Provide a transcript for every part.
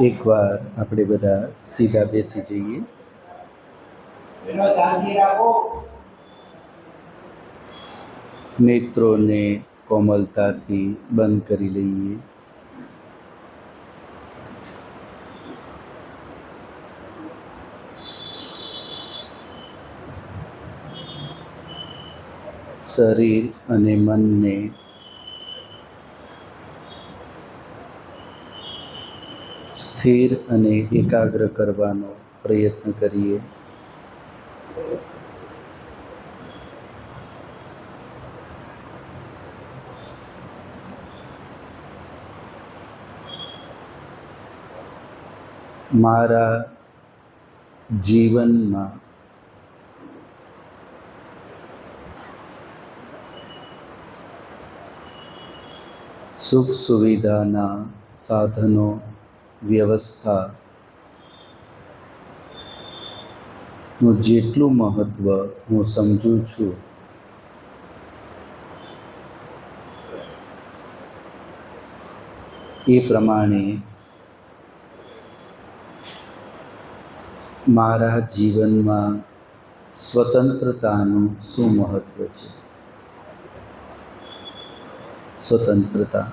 એકવાર આપણે બધા સીધા બેસી જઈએ. નેત્રોને કોમલતાથી બંધ કરી લઈએ. શરીર અને મનને સ્થિર અને એકાગ્ર કરવાનો પ્રયત્ન કરીએ. મારા જીવનમાં સુખ સુવિધાના સાધનો વ્યવસ્થાનું જેટલું મહત્વ હું સમજું છું, એ પ્રમાણે મારા જીવનમાં સ્વતંત્રતાનું શું મહત્વ છે. સ્વતંત્રતા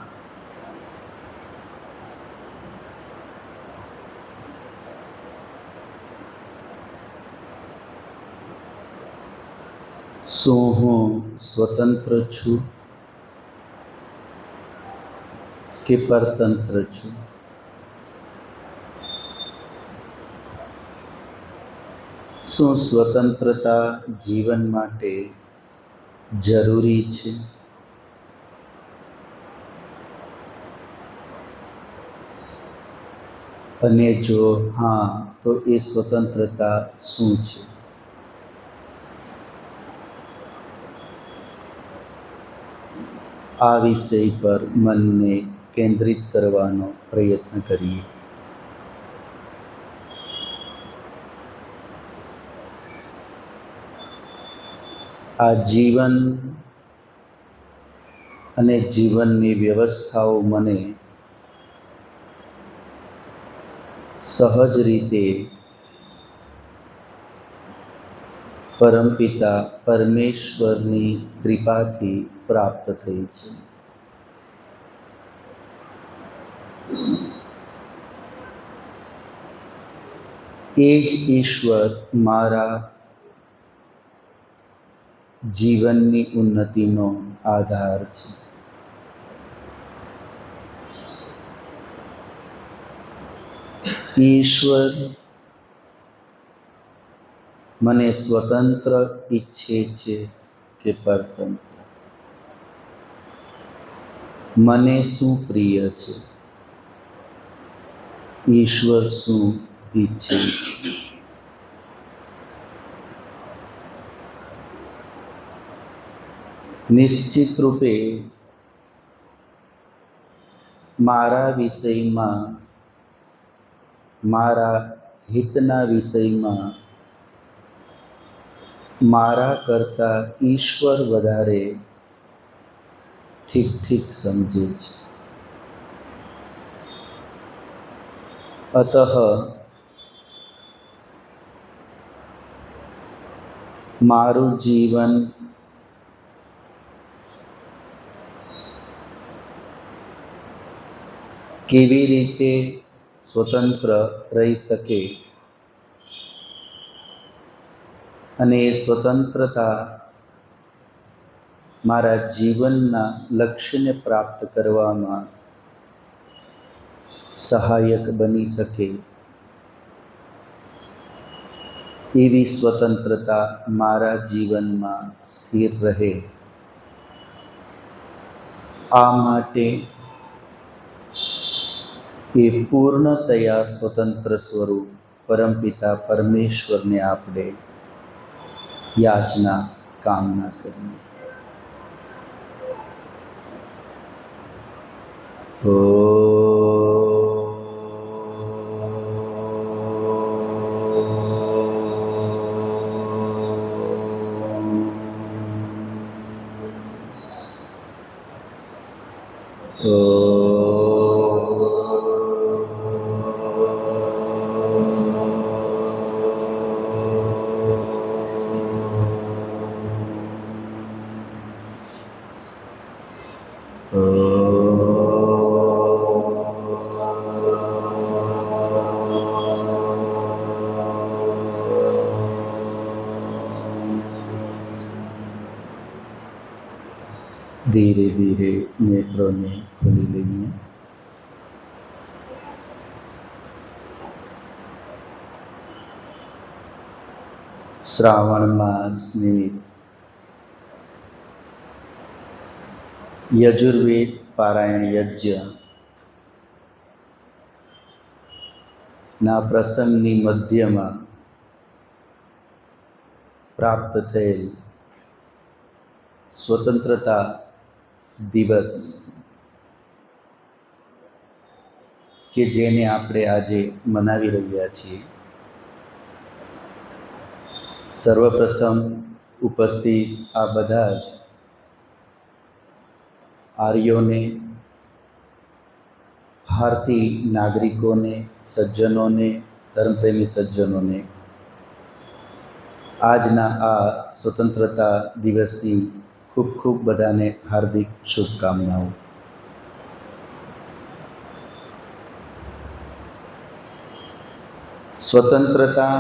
શું હું સ્વતંત્ર છું કે પરતંત્ર છું? શું સ્વતંત્રતા જીવન માટે જરૂરી છે? અને જો હા, તો એ સ્વતંત્રતા શું છે? આ વિષય પર મનને કેન્દ્રિત કરવાનો પ્રયત્ન કરીએ. આ જીવન અને જીવનની વ્યવસ્થાઓ મને સહજ રીતે પરમપિતા પરમેશ્વરની કૃપાથી પ્રાપ્ત થઈ છે. એ જ ઈશ્વર મારા જીવનની ઉન્નતિનો આધાર છે. ઈશ્વર મને સ્વતંત્ર ઈચ્છે છે કે પરતંત્ર? મને શું પ્રિય છે? ઈશ્વર શું ઈચ્છે છે? નિશ્ચિત રૂપે મારા વિષયમાં, મારા હિતના વિષયમાં મારા કરતાં ઈશ્વર વધારે ઠીક સમજે છે. અતઃ મારું જીવન કેવી રીતે સ્વતંત્ર રહી શકે અને એ સ્વતંત્રતા મારા જીવનના લક્ષ્યને પ્રાપ્ત કરવામાં સહાયક બની શકે, એવી સ્વતંત્રતા મારા જીવનમાં સ્થિર રહે, આ માટે એ પૂર્ણતયા સ્વતંત્ર સ્વરૂપ પરમપિતા પરમેશ્વરને આપણે યાચના કામના કરીએ. ધીરે ધીરે નેત્રોને ખોલી લઈએ. શ્રાવણ માસ નિમિત્ત યજુર્વેદ પારાયણ યજ્ઞ ના પ્રસંગની મધ્યમાં પ્રાપ્ત થયેલ સ્વતંત્રતા દિવસ કે જેને આપણે આજે મનાવી રહ્યા છીએ, સર્વપ્રથમ ઉપસ્થિત આ બધા જ આર્યોને, ભારતીય નાગરિકોને, સજ્જનોને, ધર્મપ્રેમી સજ્જનોને આજના આ સ્વતંત્રતા દિવસની ખૂબ ખૂબ બધાને હાર્દિક શુભકામનાઓ. સ્વતંત્રતા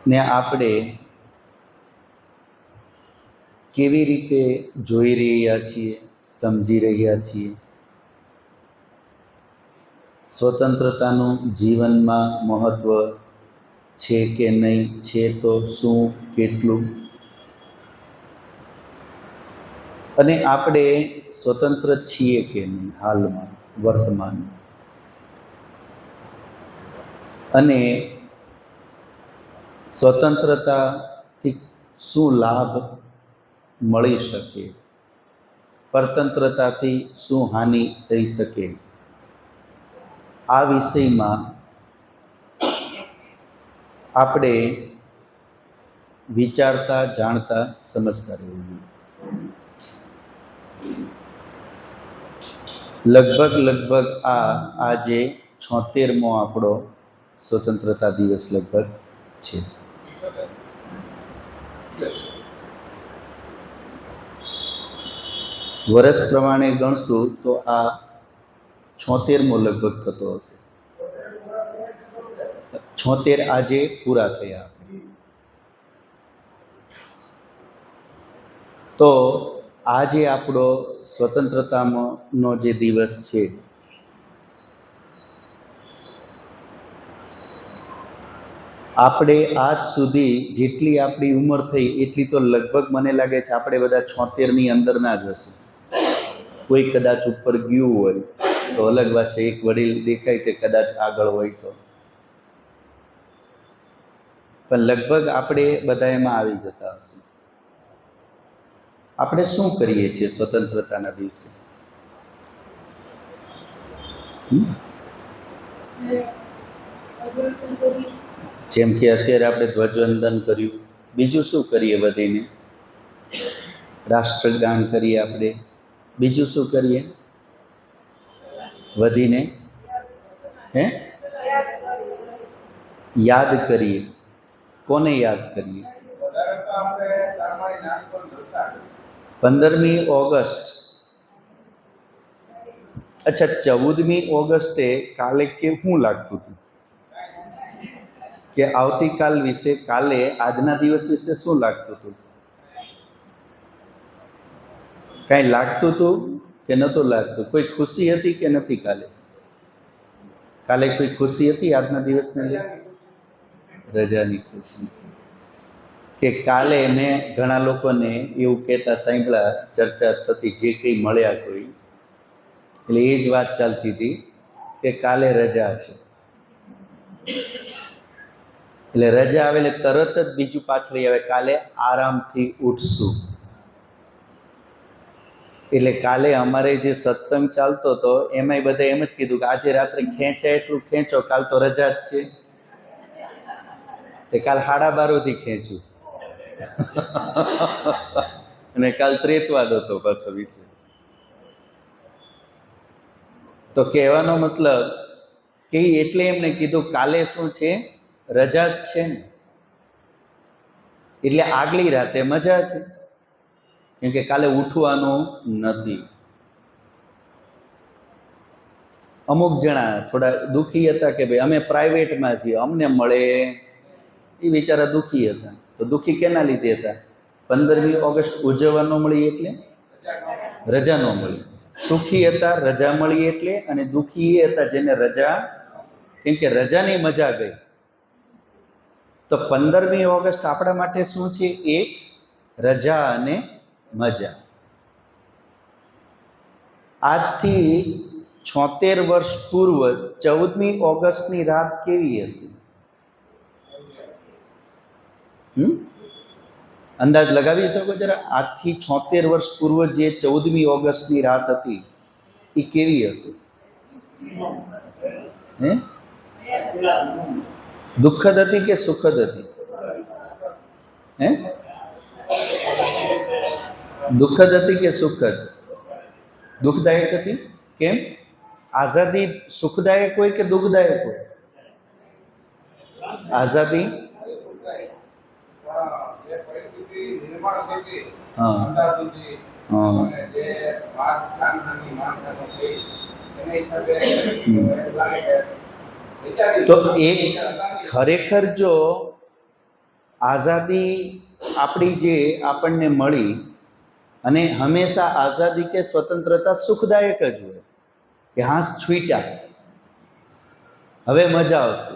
ને આપણે કેવી રીતે જોઈ રહ્યા છીએ, સમજી રહ્યા છીએ? સ્વતંત્રતાનું જીવનમાં મહત્વ છે કે નહીં? છે તો શું, કેટલું? અને આપણે સ્વતંત્ર છીએ કે નહીં હાલમાં, વર્તમાન? અને સ્વતંત્રતાથી શું લાભ મળી શકે, પરતંત્રતાથી શું હાનિ થઈ શકે? આ વિષયમાં આપણે વિચારતા, જાણતા, સમજતા રહેવું. લગભગ આ આજે 76મો આપણો સ્વતંત્રતા દિવસ લગભગ છે. વર્ષ પ્રમાણે ગણશું તો આ 76મો લગભગ થતો હશે. 76 આજે પૂરા થયા. તો આજે આપણો સ્વતંત્રતાનો જે દિવસ છે, આપણે આજ સુધી જેટલી આપણી ઉંમર થઈ એટલી તો લગભગ મને લાગે છે આપણે બધા 76ની અંદરના જ હશે. કોઈ કદાચ ઉપર ગયું હોય તો અલગ વાત છે, એક વડીલ દેખાય છે કદાચ આગળ હોય તો, પણ લગભગ આપણે બધા એમાં આવી જતા હશે. આપણે શું કરીએ છીએ સ્વતંત્રતાના દિવસે? જેમ કે અત્યારે આપણે ધ્વજવંદન કર્યું, બીજું શું કરીએ? વધીને રાષ્ટ્રગાન કરીએ આપણે. બીજું શું કરીએ વધીને? યાદ કરીએ. કોને યાદ કરીએ? 15મી ઓગસ્ટ. અચ્છા, 14મી ઓગસ્ટે કાલે શું લાગતું હતું કે આવતીકાલ વિશે, કાલે આજના દિવસ વિશે શું લાગતું હતું? કાંઈ લાગતું હતું કે નહોતું લાગતું? કોઈ ખુશી હતી કે નથી? કાલે કોઈ ખુશી હતી આજના દિવસને લઈને? રજાની ખુશી. કે કાલે મેં ઘણા લોકોને એવું કહેતા સાંભળ્યા, ચર્ચા થતી, જે કંઈ મળ્યા કોઈ, એટલે એ જ વાત ચાલતી હતી કે કાલે રજા છે. એટલે રજા આવે એટલે તરત જ બીજું પાછળ આવે, કાલે આરામથી ઉઠશું. એટલે કાલે અમારે જે સત્સંગ ચાલતો હતો એમાંય બધા એમ જ કીધું કે આજે રાત્રે ખેંચાય એટલું ખેંચો, કાલ તો રજા જ છે. એ કાલ 12:30 સુધી ખેંચ્યું અને કાલ ત્રેતવાદ હતો પાછો વિષય. તો કહેવાનો મતલબ કે એટલે એમને કીધું કાલે શું છે? રજા જ છે ને, એટલે આગલી રાતે મજા છે, કેમ કે કાલે ઉઠવાનું નથી. અમુક જણા થોડા દુઃખી હતા કે ભાઈ અમે પ્રાઇવેટમાં છીએ, અમને મળે. એ બિચારા દુઃખી હતા. તો દુઃખી કેના લીધે હતા? 15મી ઓગસ્ટ ઉજવવા ન મળી એટલે રજા ન મળી. સુખી હતા રજા મળી એટલે, અને દુઃખી એ હતા જેને રજા, કેમ કે રજાની મજા ગઈ. તો 15મી ઓગસ્ટ આપણા માટે શું છે? એક રજા અને મજા. આજથી 76 વર્ષ પૂર્વ 14મી ઓગસ્ટની રાત કેવી હશે? અંદાજ લગાવી શકો જરા? આજથી 76 વર્ષ પૂર્વ જે 14મી ઓગસ્ટની રાત હતી એ કેવી હશે? દુઃખદ હતી કે સુખદ હતી? દુઃખદ હતી કે સુખદ? દુઃખદાયક હતી. કેમ? આઝાદી સુખદાયક હોય કે દુઃખદાયક હોય? આઝાદી તો એ ખરેખર જો આઝાદી આપણી જે આપણને મળી, અને હંમેશા આઝાદી કે સ્વતંત્રતા સુખદાયક જ હોય કે હા છૂટ્યા, હવે મજા આવશે,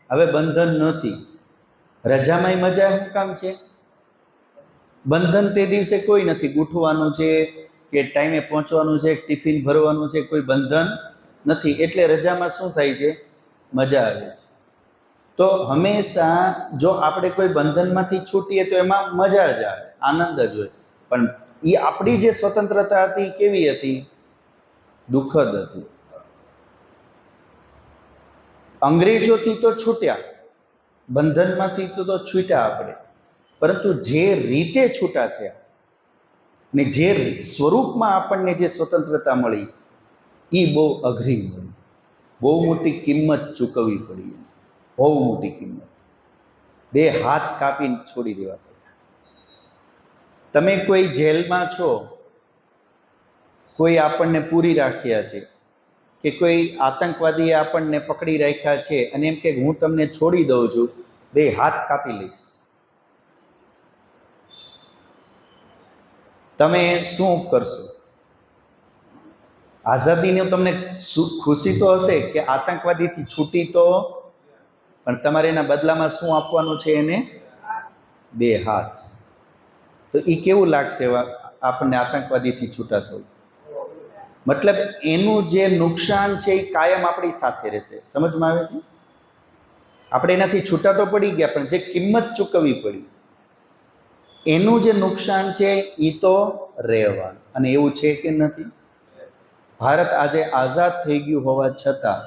હવે બંધન નથી. રજામાંય મજા શું કામ છે? બંધન તે દિવસે કોઈ નથી. ગૂંઠવાનું છે કે ટાઈમે પહોંચવાનું છે, ટિફિન ભરવાનું છે, કોઈ બંધન નથી. એટલે રજામાં શું થાય છે? મજા આવે છે. તો હંમેશા જો આપણે કોઈ બંધનમાંથી છૂટીએ તો એમાં મજા જ આવે, આનંદ જ હોય. પણ એ આપણી જે સ્વતંત્રતા હતી કેવી હતી? દુઃખદ હતી. અંગ્રેજોથી તો છૂટ્યા, બંધનમાંથી તો છૂટ્યા આપણે, પરંતુ જે રીતે છૂટા થયા ને જે સ્વરૂપમાં આપણને જે સ્વતંત્રતા મળી એ બહુ અઘરી મળી. બહુ મોટી કિંમત ચૂકવવી પડી, બહુ મોટી કિંમત. 2 હાથ કાપીને છોડી દેવા પડ્યા. તમે કોઈ જેલમાં છો, કોઈ આપણને પૂરી રાખ્યા છે, કે કોઈ આતંકવાદીએ આપણને પકડી રાખ્યા છે, અને એમ કે હું તમને છોડી દઉં છું, 2 હાથ કાપી લઈશ, તમે શું કરશો? આઝાદીને તમને ખુશી તો હશે કે આતંકવાદીથી છૂટી તો, પણ તમારે એના બદલામાં શું આપવાનું છે એને? 2 હાથ. તો એ કેવું લાગશે આપણને આતંકવાદીથી છૂટા થવું? મતલબ એનું જે નુકસાન છે એ કાયમ આપણી સાથે રહેશે. સમજમાં આવે છે? આપણે એનાથી છૂટા તો પડી ગયા, પણ જે કિંમત ચૂકવવી પડી એનું જે નુકસાન છે એ તો રહેવાનું. અને એવું છે કે નથી? ભારત આજે આઝાદ થઈ ગયું હોવા છતાં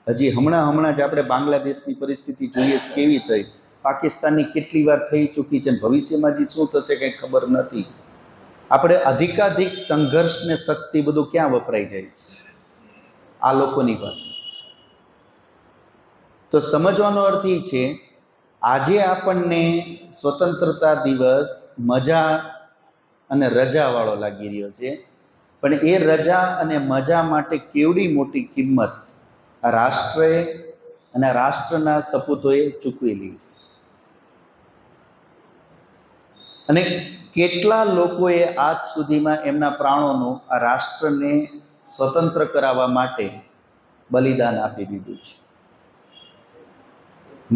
હજી હમણાં જ આપણે બાંગ્લાદેશની પરિસ્થિતિ જોઈએ છે કેવી થઈ, પાકિસ્તાનની કેટલી વાર થઈ ચૂકી છે, ભવિષ્યમાં હજી શું થશે કંઈ ખબર નથી. આપણે અધિકાધિક સંઘર્ષ ને શક્તિ બધું ક્યાં વપરાઈ જાય છે? આ લોકોની પાસે. તો સમજવાનો અર્થ એ છે, આજે આપણને સ્વતંત્રતા દિવસ મજા અને રજા વાળો લાગી રહ્યો છે, પણ એ રજા અને મજા માટે કેવડી મોટી કિંમત આ રાષ્ટ્રએ અને રાષ્ટ્રના સપૂતોએ ચૂકવેલી છે. અને કેટલા લોકોએ આજ સુધીમાં એમના પ્રાણોનું આ રાષ્ટ્રને સ્વતંત્ર કરાવવા માટે બલિદાન આપી દીધું છે.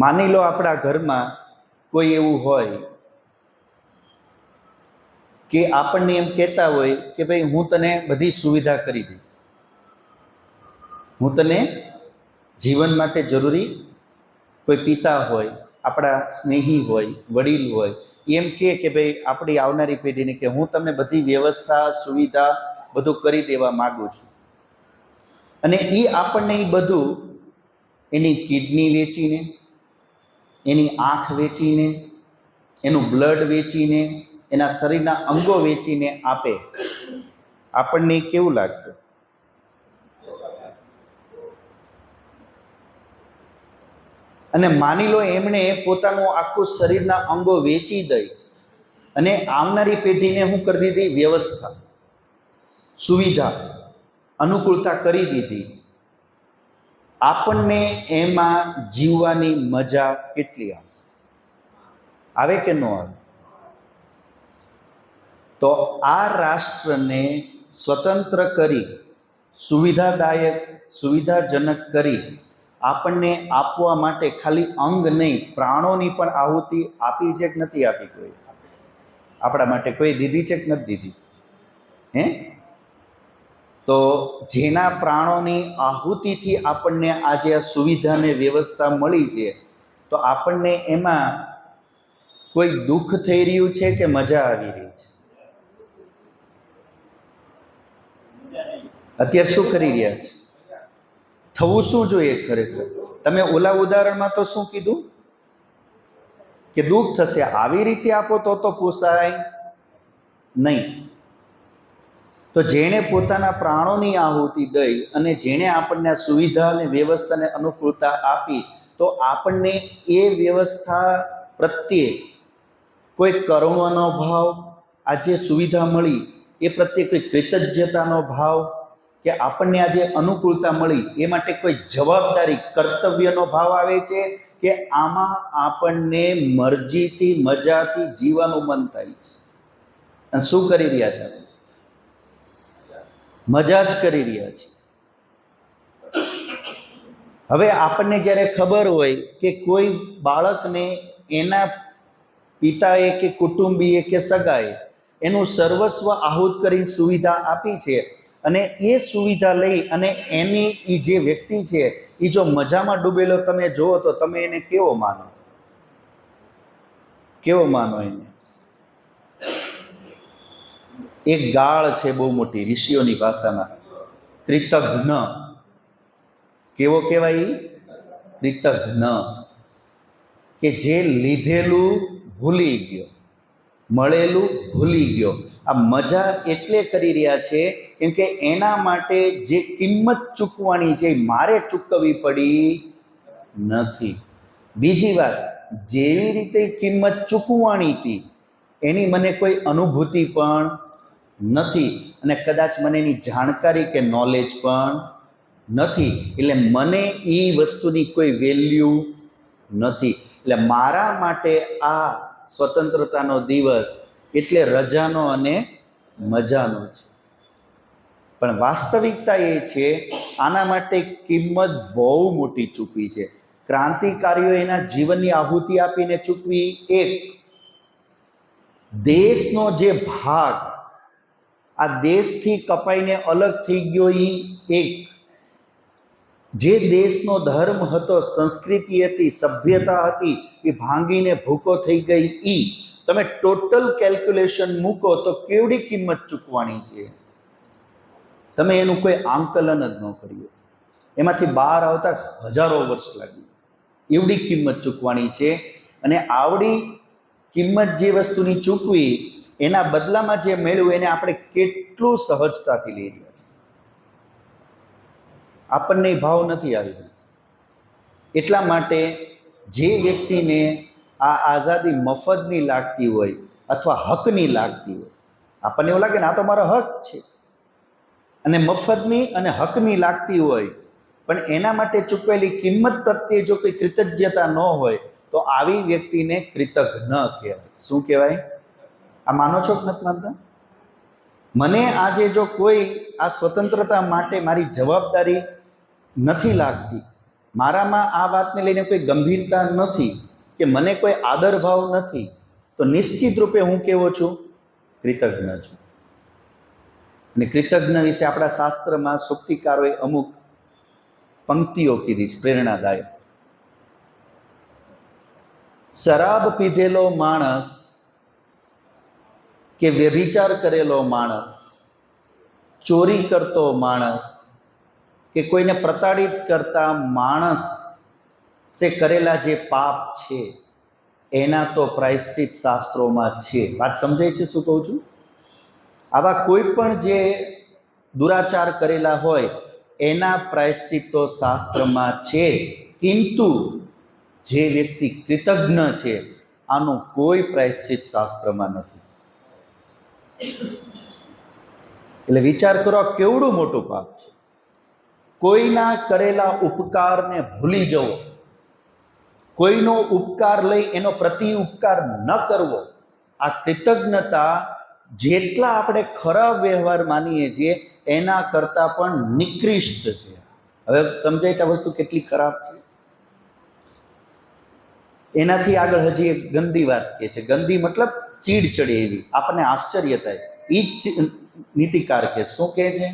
માની લો આપણા ઘરમાં કોઈ એવું હોય કે આપણને એમ કહેતા હોય કે ભાઈ હું તને બધી સુવિધા કરી દઈશ, હું તને જીવન માટે જરૂરી, કોઈ પિતા હોય, આપણા સ્નેહી હોય, વડીલ હોય, એમ કે ભાઈ આપણી આવનારી પેઢીને કે હું તમને બધી વ્યવસ્થા સુવિધા બધું કરી દેવા માંગુ છું, અને એ આપણને એ બધું એની કિડની વેચીને, એની આંખ વેચીને, એનું બ્લડ વેચીને, એના શરીરના અંગો વેચીને આપે, આપણને કેવું લાગશે? અને માની લો એમણે પોતાનું આખું શરીરના અંગો વેચી દઈ અને આવનારી પેઢીને શું કરી દીધી? વ્યવસ્થા, સુવિધા, અનુકૂળતા કરી દીધી. આપણને એમાં જીવવાની મજા કેટલી આવશે? આવે કે ન આવે? તો આ રાષ્ટ્રને સ્વતંત્ર કરી, સુવિધાદાયક, સુવિધાજનક કરી આપણને આપવા માટે ખાલી અંગ નહીં, પ્રાણોની પણ આહુતિ આપી છે કે નથી આપી? કોઈ આપણા માટે કોઈ દીધી છે કે નથી દીધી? હે? તો જેના પ્રાણોની આહુતિથી આપણને આજે આ સુવિધાને વ્યવસ્થા મળી છે, તો આપણને એમાં કોઈ દુઃખ થઈ રહ્યું છે કે મજા આવી રહી છે? અત્યારે શું કરી રહ્યા છે? થવું શું જોઈએ ખરેખર? તમે ઓલા ઉદાહરણમાં તો શું કીધું કે દુઃખ થશે, આવી રીતે આપો તો પોસાય નહીં. તો જેણે પોતાના પ્રાણોની આહુતિ દઈ અને જેણે આપણને સુવિધા અને વ્યવસ્થાને અનુકૂળતા આપી, તો આપણને એ વ્યવસ્થા પ્રત્યે કોઈ કરુણાનો ભાવ, આજે સુવિધા મળી એ પ્રત્યે કોઈ કૃતજ્ઞતાનો ભાવ, કે આપણને આજે અનુકૂળતા મળી એ માટે કોઈ જવાબદારી, કર્તવ્યનો ભાવ આવે છે કે આમાં આપણને મરજીથી, મજાથી જીવવાનું મન થાય છે? અને શું કરી રહ્યા છે? મજા જ કરી રહ્યા છે. હવે આપણને જ્યારે ખબર હોય કે કોઈ બાળકને એના પિતાએ કે કુટુંબીએ કે સગાએ એનું સર્વસ્વ આહુત કરીને સુવિધા આપી છે, અને એ સુવિધા લઈ અને એની એ જે વ્યક્તિ છે એ જો મજામાં ડૂબેલો તમે જુઓ તો તમે એને કેવો માનો? કેવો માનો એને? એક ગાળ છે બહુ મોટી ઋષિઓની ભાષામાં, કૃતજ્ઞ. કેવો કહેવાય? કૃતજ્ઞ. કે જે લીધેલું ભૂલી ગયો, મળેલું ભૂલી ગયો. આ મજા એટલે કરી રહ્યા છે કેમ કે એના માટે જે કિંમત ચૂકવવાની છે મારે ચૂકવવી પડી નથી. બીજી વાત, જેવી રીતે કિંમત ચૂકવવાની હતી એની મને કોઈ અનુભૂતિ પણ નથી, અને કદાચ મને એની જાણકારી કે નોલેજ પણ નથી, એટલે મને એ વસ્તુની કોઈ વેલ્યુ નથી. એટલે મારા માટે આ સ્વતંત્રતાનો દિવસ એટલે રજાનો અને મજાનો છે. પણ વાસ્તવિકતા એ છે આના માટે કિંમત બહુ મોટી ચૂકવી છે. ક્રાંતિકારીઓ એના જીવનની આહુતિ આપીને ચૂકવી એક. દેશનો જે ભાગ આ દેશથી કપાઈને અલગ થઈ ગયો એ એક. જે દેશનો ધર્મ હતો, સંસ્કૃતિ હતી, સભ્યતા હતી, એ ભાંગીને ભૂકો થઈ ગઈ ઈ. તમે ટોટલ કેલ્ક્યુલેશન મૂકો તો કેવડી કિંમત ચૂકવાની છે? તમે એનું કોઈ આંકલન જ ન કર્યું. એમાંથી બહાર આવતા હજારો વર્ષ લાગી. એવડી કિંમત ચૂકવાની છે. અને આવડી કિંમત જે વસ્તુની ચૂકવી એના બદલામાં જે મેળવ્યું એને આપણે કેટલું સહજતાથી લઈ રહ્યા છીએ. આપણને ભાવ નથી આવી રહ્યો. એટલા માટે જે વ્યક્તિને આ આઝાદી મફતની લાગતી હોય અથવા હકની લાગતી હોય, આપણને એવું લાગે ને આ તો મારો હક છે, અને મફતની અને હકની લાગતી હોય, પણ એના માટે ચૂકવેલી કિંમત પ્રત્યે જો કોઈ કૃતજ્ઞતા ન હોય તો આવી વ્યક્તિને કૃતજ્ઞ કહેવાય. શું કહેવાય? આ માનો છો કે નથી માનતા? મને આજે જો કોઈ આ સ્વતંત્રતા માટે મારી જવાબદારી નથી લાગતી, મારામાં આ વાતને લઈને કોઈ ગંભીરતા નથી, કે મને કોઈ આદર ભાવ નથી, તો નિશ્ચિત રૂપે હું કેવો છું? કૃતજ્ઞ છું. અને કૃતજ્ઞ વિશે આપણા શાસ્ત્રમાં સુક્તિકારોએ અમુક પંક્તિઓ કીધી છે પ્રેરણાદાયક. શરાબ પીધેલો માણસ કે વ્યભિચાર કરેલો માણસ, ચોરી કરતો માણસ કે કોઈને પ્રતાડિત કરતા માણસ સે કરેલા જે પાપ છે એના તો પ્રાયશ્ચિત શાસ્ત્રોમાં છે. વાત સમજાય છે શું કહું છું? આવા કોઈ પણ જે દુરાચાર કરેલા હોય એના પ્રાયશ્ચિત તો શાસ્ત્રમાં છે, કિંતુ જે વ્યક્તિ કૃતજ્ઞ છે આનું કોઈ પ્રાયશ્ચિત શાસ્ત્રમાં નથી. એટલે વિચાર કરો કેવડું મોટું પાપ છે. કોઈના કરેલા ઉપકારને ભૂલી જવો, કોઈનો ઉપકાર લઈ એનો પ્રતિ ઉપકાર ન કરવો, આ કૃતજ્ઞતા જેટલા આપણે ખરાબ વ્યવહાર માનીએ છીએ એના કરતા પણ નિકૃષ્ટ છે. હવે સમજાય છે આ વસ્તુ કેટલી ખરાબ છે. એનાથી આગળ હજી એક ગંદી વાત કહે છે. ગંદી મતલબ ચીડ ચડે એવી, આપણને આશ્ચર્ય થાય. એ જ નીતિકાર કે શું કહે છે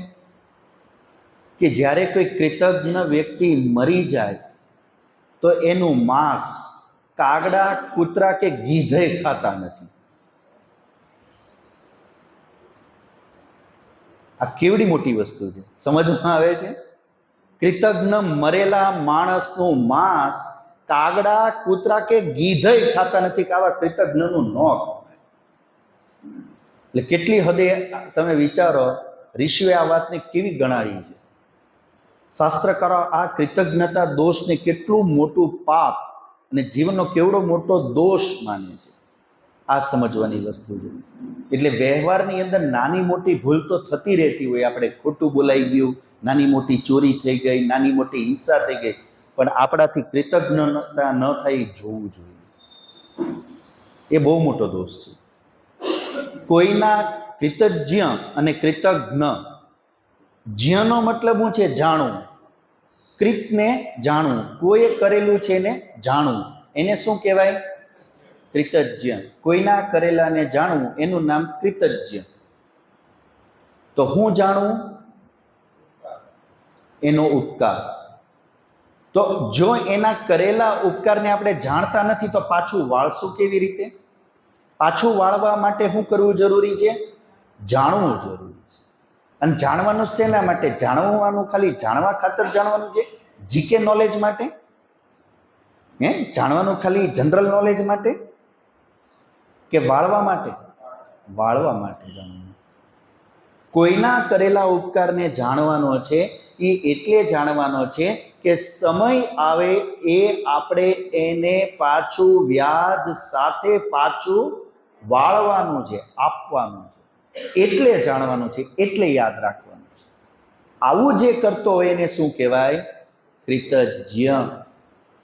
કે જ્યારે કોઈ કૃતજ્ઞ વ્યક્તિ મરી જાય તો એનું માંસ કાગડા, કૂતરા કે ગીધે ખાતા નથી. આ કેવડી મોટી વસ્તુ છે, સમજમાં આવે છે? કૃતજ્ઞ મરેલા માણસનું માંસ કાગડા, કૂતરા કે ગીધે ખાતા નથી કે આવા કૃતજ્ઞનું ન ખવાય. એટલે કેટલી હદે તમે વિચારો, ઋષિએ આ વાતને કેવી ગણાવી છે. શાસ્ત્રકારો આ કૃતજ્ઞતા દોષને કેટલું મોટું પાપ અને જીવનનો કેવડો મોટો દોષ માને છે. આ સમજવાની વસ્તુ છે. એટલે વ્યવહારની અંદર નાની મોટી ભૂલ તો થતી રહેતી હોય. આપણે ખોટું બોલાઈ ગયું, નાની મોટી ચોરી થઈ ગઈ, નાની મોટી હિંસા થઈ ગઈ, પણ આપણાથી કૃતજ્ઞતા ન થઈ જોવું જોઈએ. એ બહુ મોટો દોષ છે. કોઈના કૃતજ્ઞ અને કૃતજ્ઞ, જ્ઞનો મતલબ શું છે? જાણવું. કૃતને જાણવું, કોઈએ કરેલું છે એને જાણવું, એને શું કહેવાય? કૃતજ્ઞ. કોઈના કરેલાને જાણવું એનું નામ કૃતજ્ઞ. તો હું જાણવું એનો ઉપકાર. તો જો એના કરેલા ઉપકારને આપણે જાણતા નથી તો પાછું વાળશું કેવી રીતે? પાછું વાળવા માટે શું કરવું જરૂરી છે? જાણવું જરૂરી છે. અને જાણવાનું શેના માટે? જાણવાનું ખાલી જાણવા ખાતર જાણવાનું છે? જીકે નોલેજ માટે? જાણવાનું ખાલી જનરલ નોલેજ માટે કે વાળવા માટે? વાળવા માટે જાણવાનું. કોઈના કરેલા ઉપકારને જાણવાનો છે એ એટલે જાણવાનો છે કે સમય આવે એ આપણે એને પાછું વ્યાજ સાથે પાછું વાળવાનું છે, આપવાનું છે. એટલે જાણવાનું છે, એટલે યાદ રાખવાનું છે. આવું જે કરતો હોય એને શું કહેવાય? કૃતજ્ઞ.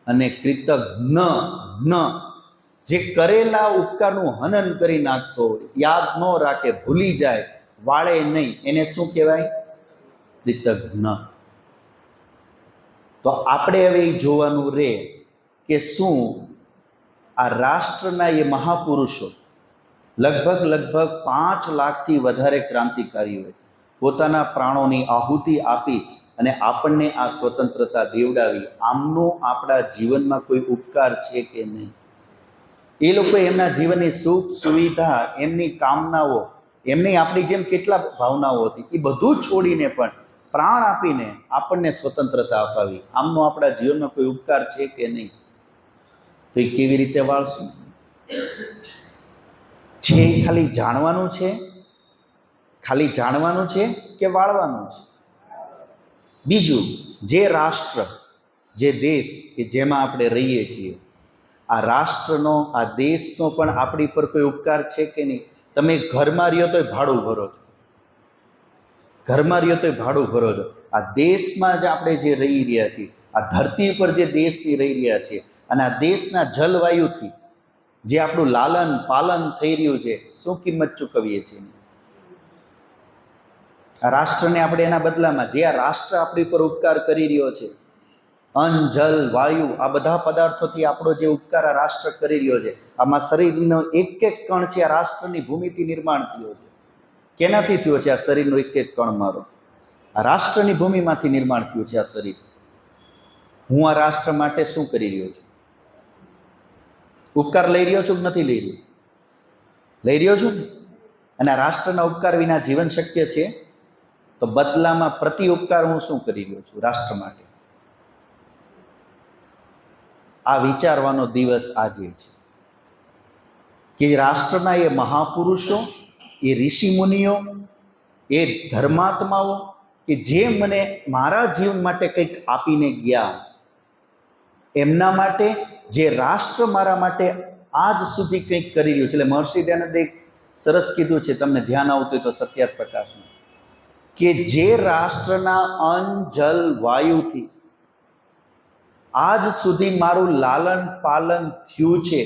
અને કૃતજ્ઞ જે કરેલા ઉપકારનું હનન કરી નાખતો હોય, યાદ ન રાખે, ભૂલી જાય, વાળે નહીં, એને શું કહેવાય? કૃતજ્ઞ. તો આપણે હવે જોવાનું રે કે શું આ રાષ્ટ્રના એ મહાપુરુષો, લગભગ 5 લાખથી વધારે ક્રાંતિકારીઓએ પોતાના પ્રાણોની આહુતિ આપી અને આપણને આ સ્વતંત્રતા દેવડાવી, આમનો આપણા જીવનમાં કોઈ ઉપકાર છે કે નહીં? એ લોકો એમના જીવનની સુખ સુવિધા, એમની કામનાઓ, એમની આપણી જેમ કેટલા ભાવનાઓ હતી, એ બધું છોડીને પણ પ્રાણ આપીને આપણને સ્વતંત્રતા અપાવી. આમનો આપણા જીવનમાં કોઈ ઉપકાર છે કે નહીં? તો એ કેવી રીતે વાળશું? છે એ ખાલી જાણવાનું છે? ખાલી જાણવાનું છે કે વાળવાનું છે? બીજું, જે રાષ્ટ્ર, જે દેશ કે જેમાં આપણે રહીએ છીએ, આ રાષ્ટ્રનો, આ દેશનો પણ આપણી પર કોઈ ઉપકાર છે કે નહીં? તમે ઘરમાં રહ્યો તોય ભાડું ભરો છો, ઘરમાં રહ્યો તોય ભાડું ભરો છો. આ દેશમાં જ આપણે જે રહી રહ્યા છીએ, આ ધરતી પર જે દેશની રહી રહ્યા છીએ, અને આ દેશના જલવાયુથી જે આપણું લાલન પાલન થઈ રહ્યું છે, શું કિંમત ચૂકવીએ છીએ? આ રાષ્ટ્રને આપણે એના બદલામાં, જે આ રાષ્ટ્ર આપણી પર ઉપકાર કરી રહ્યો છે, અન્ન, જલ, વાયુ, આ બધા પદાર્થોથી આપણો જે ઉપકાર આ રાષ્ટ્ર કરી રહ્યો છે, આમાં શરીરનો એક કણ છે આ રાષ્ટ્રની ભૂમિથી નિર્માણ થયો છે. કેનાથી થયો છે આ શરીરનો એક કણ મારો? આ રાષ્ટ્રની ભૂમિમાંથી નિર્માણ થયું છે આ શરીર. હું આ રાષ્ટ્ર માટે શું કરી રહ્યો છું? ઉપકાર લઈ રહ્યો છું કે નથી લઈ રહ્યો? લઈ રહ્યો છું ને? અને આ રાષ્ટ્રના ઉપકાર વિના જીવન શક્ય છે? તો બદલામાં પ્રતિ ઉપકાર હું શું કરી રહ્યો છું રાષ્ટ્ર માટે? આ વિચારવાનો દિવસ આજે છે કે રાષ્ટ્રના એ મહાપુરુષો, એ ઋષિ મુનિઓ, એ ધર્માત્માઓ કે જે મને મારા જીવન માટે કંઈક આપીને ગયા, એમના માટે, જે રાષ્ટ્ર મારા માટે આજ સુધી કંઈક કરી રહ્યું છે. એટલે મહર્ષિ દયાનંદે સરસ કીધું છે, તમને ધ્યાન આવતું હોય તો સત્યાર્થ પ્રકાશમાં, કે જે રાષ્ટ્રના અન્ન, જલ, વાયુથી આજ સુધી મારું લાલન પાલન થયું છે,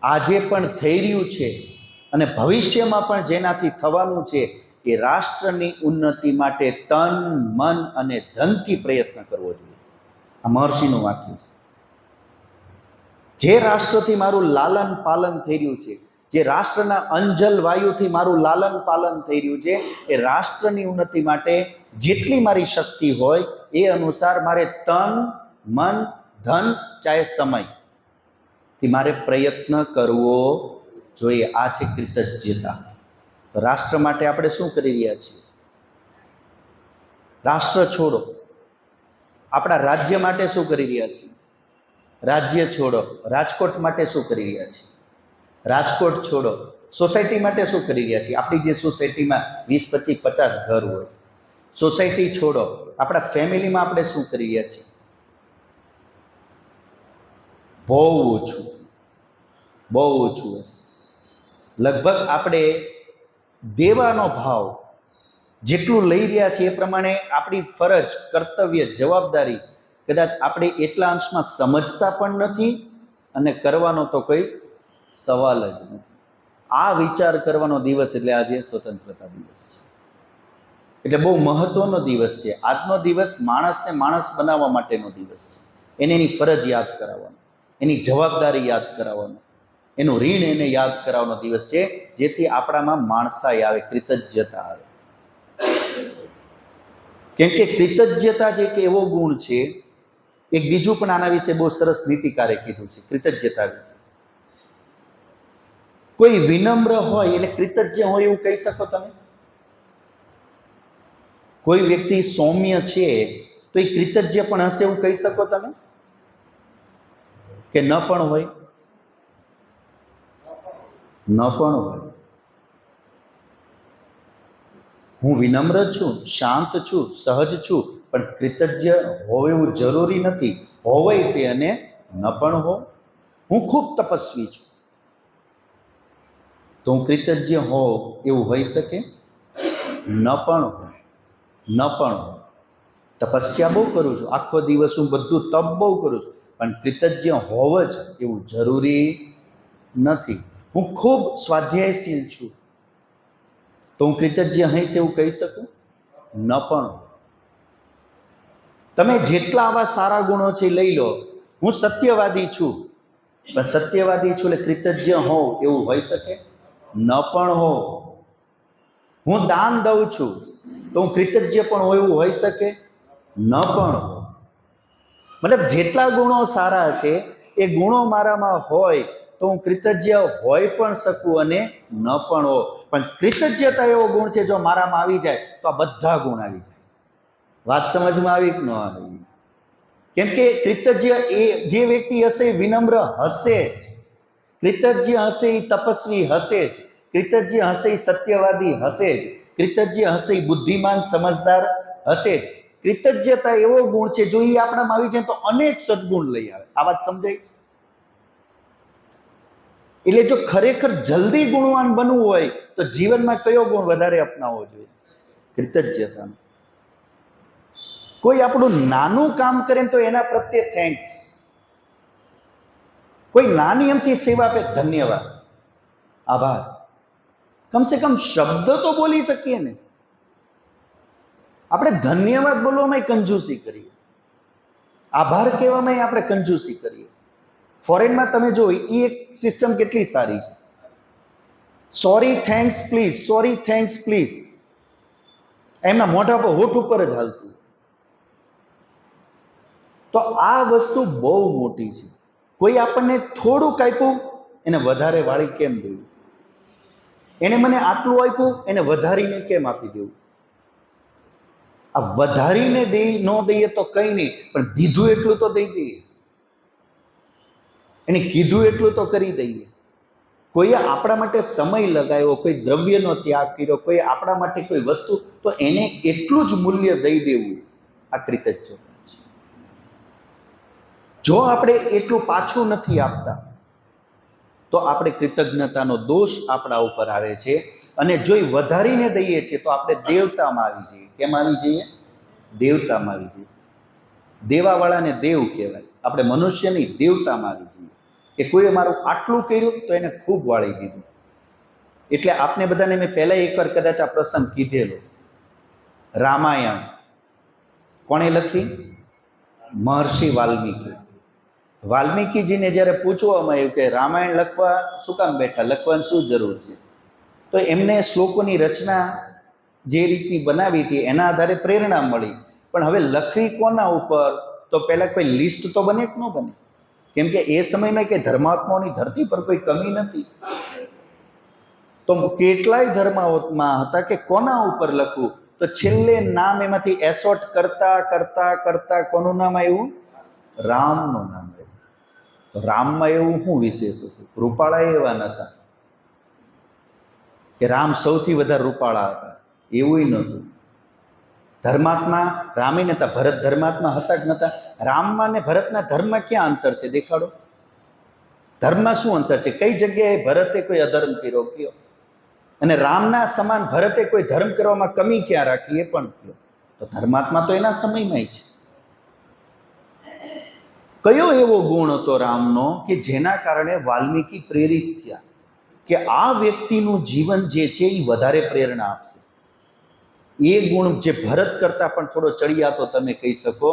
આજે પણ થઈ રહ્યું છે, અને ભવિષ્યમાં પણ જેનાથી થવાનું છે એ રાષ્ટ્રની ઉન્નતિ માટે તન મન અને ધનથી પ્રયત્ન કરવો જોઈએ. આ મહર્ષિનું વાક્ય છે. જે રાષ્ટ્રથી મારું લાલન પાલન થઈ રહ્યું છે, જે રાષ્ટ્રના અંજલ વાયુથી મારું લાલન પાલન થઈ રહ્યું છે, એ રાષ્ટ્રની ઉન્નતિ માટે જેટલી મારી શક્તિ હોય એ અનુસાર મારે તન મન ધન ચાહે સમય થી મારે પ્રયત્ન કરવો જોઈએ. આ છે કૃતજ્ઞતા. રાષ્ટ્ર માટે આપણે શું કરી રહ્યા છીએ? રાષ્ટ્ર છોડો. આપણા રાજ્ય માટે શું કરી રહ્યા છીએ? રાજ્ય છોડો. રાજકોટ માટે શું કરી રહ્યા છીએ? રાજકોટ છોડો. સોસાયટી માટે શું કરી રહ્યા છીએ? આપણી જે સોસાયટીમાં 20, 25, 50 ઘર હોય, સોસાયટી છોડો. આપણા ફેમિલીમાં આપણે શું કરી રહ્યા છીએ? બહુ ઓછું, બહુ ઓછું હશે. લગભગ આપણે દેવાનો ભાવ જેટલું લઈ રહ્યા છીએ એ પ્રમાણે આપણી ફરજ, કર્તવ્ય, જવાબદારી કદાચ આપણે એટલા અંશમાં સમજતા પણ નથી અને કરવાનો તો કોઈ સવાલ જ નથી. આ વિચાર કરવાનો દિવસ એટલે આજે સ્વતંત્રતા દિવસ છે. એટલે બહુ મહત્વનો દિવસ છે. આજનો દિવસ માણસને માણસ બનાવવા માટેનો દિવસ છે. એને એની ફરજ યાદ કરાવવાનો, એની જવાબદારી યાદ કરાવવાનો, એનું ઋણ એને યાદ કરાવવાનો દિવસ છે, જેથી આપણામાં માણસાઈ આવે, કૃતજ્ઞતા આવે. કેમ કે કૃતજ્ઞતા જે એક એવો ગુણ છે, એક બીજું પણ આના વિશે બહુ સરસ નીતિકારે કીધું છે કૃતજ્ઞતા વિશે. કોઈ વિનમ્ર હોય એટલે કૃતજ્ઞ હોય એવું કહી શકો તમે? કોઈ વ્યક્તિ સૌમ્ય છે તો એ કૃતજ્ઞ પણ હશે એવું કહી શકો તમે? કે ન પણ હોય? ન પણ હોય. હું વિનમ્ર છું, શાંત છું, સહજ છું, પણ કૃતજ્ઞ હોવું એવું જરૂરી નથી. હોવાય તે અને ન પણ હો. હું ખૂબ તપસ્વી છું તો હું કૃતજ્ઞ હોઉં એવું હોઈ શકે? ન પણ હોય, ન પણ હોય. તપસ્યા બહુ કરું છું, આખો દિવસ હું બધું તપ બહુ કરું છું, પણ કૃતજ્ઞ હોવ જ એવું જરૂરી નથી. હું ખૂબ સ્વાધ્યાયશીલ છું તો હું કૃતજ્ઞ હઈશ એવું કહી શકું? ન પણ. તમે જેટલા આવા સારા ગુણો છે લઈ લો. હું સત્યવાદી છું, પણ સત્યવાદી છું એટલે કૃતજ્ઞ હોઉં એવું હોઈ શકે? ન પણ હો. હું દાન દઉં છું તો હું કૃતજ્ઞ પણ હોય એવું હોઈ શકે? ન પણ હો. મતલબ જેટલા ગુણો સારા છે એ ગુણો મારામાં હોય તો હું કૃતજ્ઞ હોઈ પણ શકું અને ન પણ હો. પણ કૃતજ્ઞતા એવો ગુણ છે, જો મારામાં આવી જાય તો આ બધા ગુણ આવી જાય. વાત સમજમાં આવી કે ન આવી? કેમ કે કૃતજ્ઞ એ જે વ્યક્તિ હશે એ વિનમ્ર હશે જ, કૃતજ્ઞ હશે એ તપસ્વી હશે જ, કૃતજ્ઞ હશે એ સત્યવાદી હશે જ, કૃતજ્ઞ હશે એ બુદ્ધિમાન સમજદાર હશે જ. કૃતજ્ઞતા એવો ગુણ છે, જો એ આપણામાં આવી જાય તો અનેક સદગુણ લઈ આવે. આ વાત સમજાય? એટલે જો ખરેખર જલ્દી ગુણવાન બનવું હોય તો જીવનમાં કયો ગુણ વધારે અપનાવવો જોઈએ? કૃતજ્ઞતા. કોઈ આપણું નાનું કામ કરે તો એના પ્રત્યે થેન્ક્સ. કોઈ નાની એમથી સેવા આપે, ધન્યવાદ, આભાર. કમસે કમ શબ્દ તો બોલી શકીએ ને. આપણે ધન્યવાદ બોલવામાં કંજૂસી કરીએ, આભાર કહેવામાં આપણે કંજૂસી કરીએ. ફોરેનમાં તમે જો એ એક સિસ્ટમ કેટલી સારી છે. Sorry thanks please, sorry thanks please, એમના મોઢા પર હોઠ ઉપર જ હાલતું. તો આ વસ્તુ બહુ મોટી છે. કોઈ આપણને થોડુંક આપ્યું એને વધારે વાળી કેમ દેવું? એને મને આટલું આપ્યું એને વધારીને કેમ આપી દેવું? આ વધારીને ન દઈએ તો કઈ નહીં, પણ દીધું એટલું તો દઈ દઈએ, એને કીધું એટલું તો કરી દઈએ. કોઈએ આપણા માટે સમય લગાવ્યો, કોઈ દ્રવ્યનો ત્યાગ કર્યો, કોઈ આપણા માટે કોઈ વસ્તુ, તો એને એટલું જ મૂલ્ય દઈ દેવું, આ કૃતજ્ઞતા છે. જો આપણે એટલું પાછું નથી આપતા તો આપણે કૃતજ્ઞતાનો દોષ આપણા ઉપર આવે છે. અને જો એ વધારીને દઈએ છીએ તો આપણે દેવતામાં આવી જઈએ. કેમ આવી જઈએ? દેવતામાં આવી જઈએ. દેવાવાળાને દેવ કહેવાય. આપણે મનુષ્યની દેવતામાં આવી જઈએ કે કોઈએ મારું આટલું કર્યું તો એને ખૂબ વાળી દીધું. એટલે આપને બધાને મેં પહેલા એકવાર કદાચ આ પ્રસંગ કીધેલો. રામાયણ કોણે લખી? મહર્ષિ વાલ્મીકી. વાલ્મીકીજીને જ્યારે પૂછવામાં આવ્યું કે રામાયણ લખવા શું કામ બેઠા, લખવાની શું જરૂર છે, તો એમને શ્લોકોની રચના જે રીતની બનાવી હતી એના આધારે પ્રેરણા મળી. પણ હવે લખવી કોના ઉપર? તો પહેલા કોઈ લિસ્ટ તો બને કે ન બને? કેમ કે એ સમયમાં કે ધર્માત્માઓની ધરતી પર કોઈ કમી નથી, તો કેટલાય ધર્માત્મા હતા કે કોના ઉપર લખવું, તો છેલ્લે નામ એમાંથી એસોટ કરતા કરતા કરતા કોનું નામ આવ્યું? રામનું નામ આવ્યું. તો રામમાં એવું શું વિશેષ હતું? રૂપાળા એવા નતા કે રામ સૌથી વધારે રૂપાળા હતા, એવું નહોતું. ધર્માત્મા રામે નતા, ભરત ધર્માત્મા હતા કે નતા? રામમાં ને ભરતના ધર્મમાં ક્યાં અંતર છે? દેખાડો. ધર્મમાં શું અંતર છે? કઈ જગ્યાએ ભરતે કોઈ અધર્મ કર્યો કયો? અને રામના સમાન ભરતે કોઈ ધર્મ કરવામાં કમી ક્યાં રાખી એ પણ કયો? તો ધર્માત્મા તો એના સમયમાં છે. કયો એવો ગુણ હતો રામનો કે જેના કારણે વાલ્મીકી પ્રેરિત થયા કે આ વ્યક્તિનું જીવન જે છે એ વધારે પ્રેરણા આપશે? એ ગુણ જે ભરત કરતા પણ થોડો ચડિયાતો તમે કહી શકો,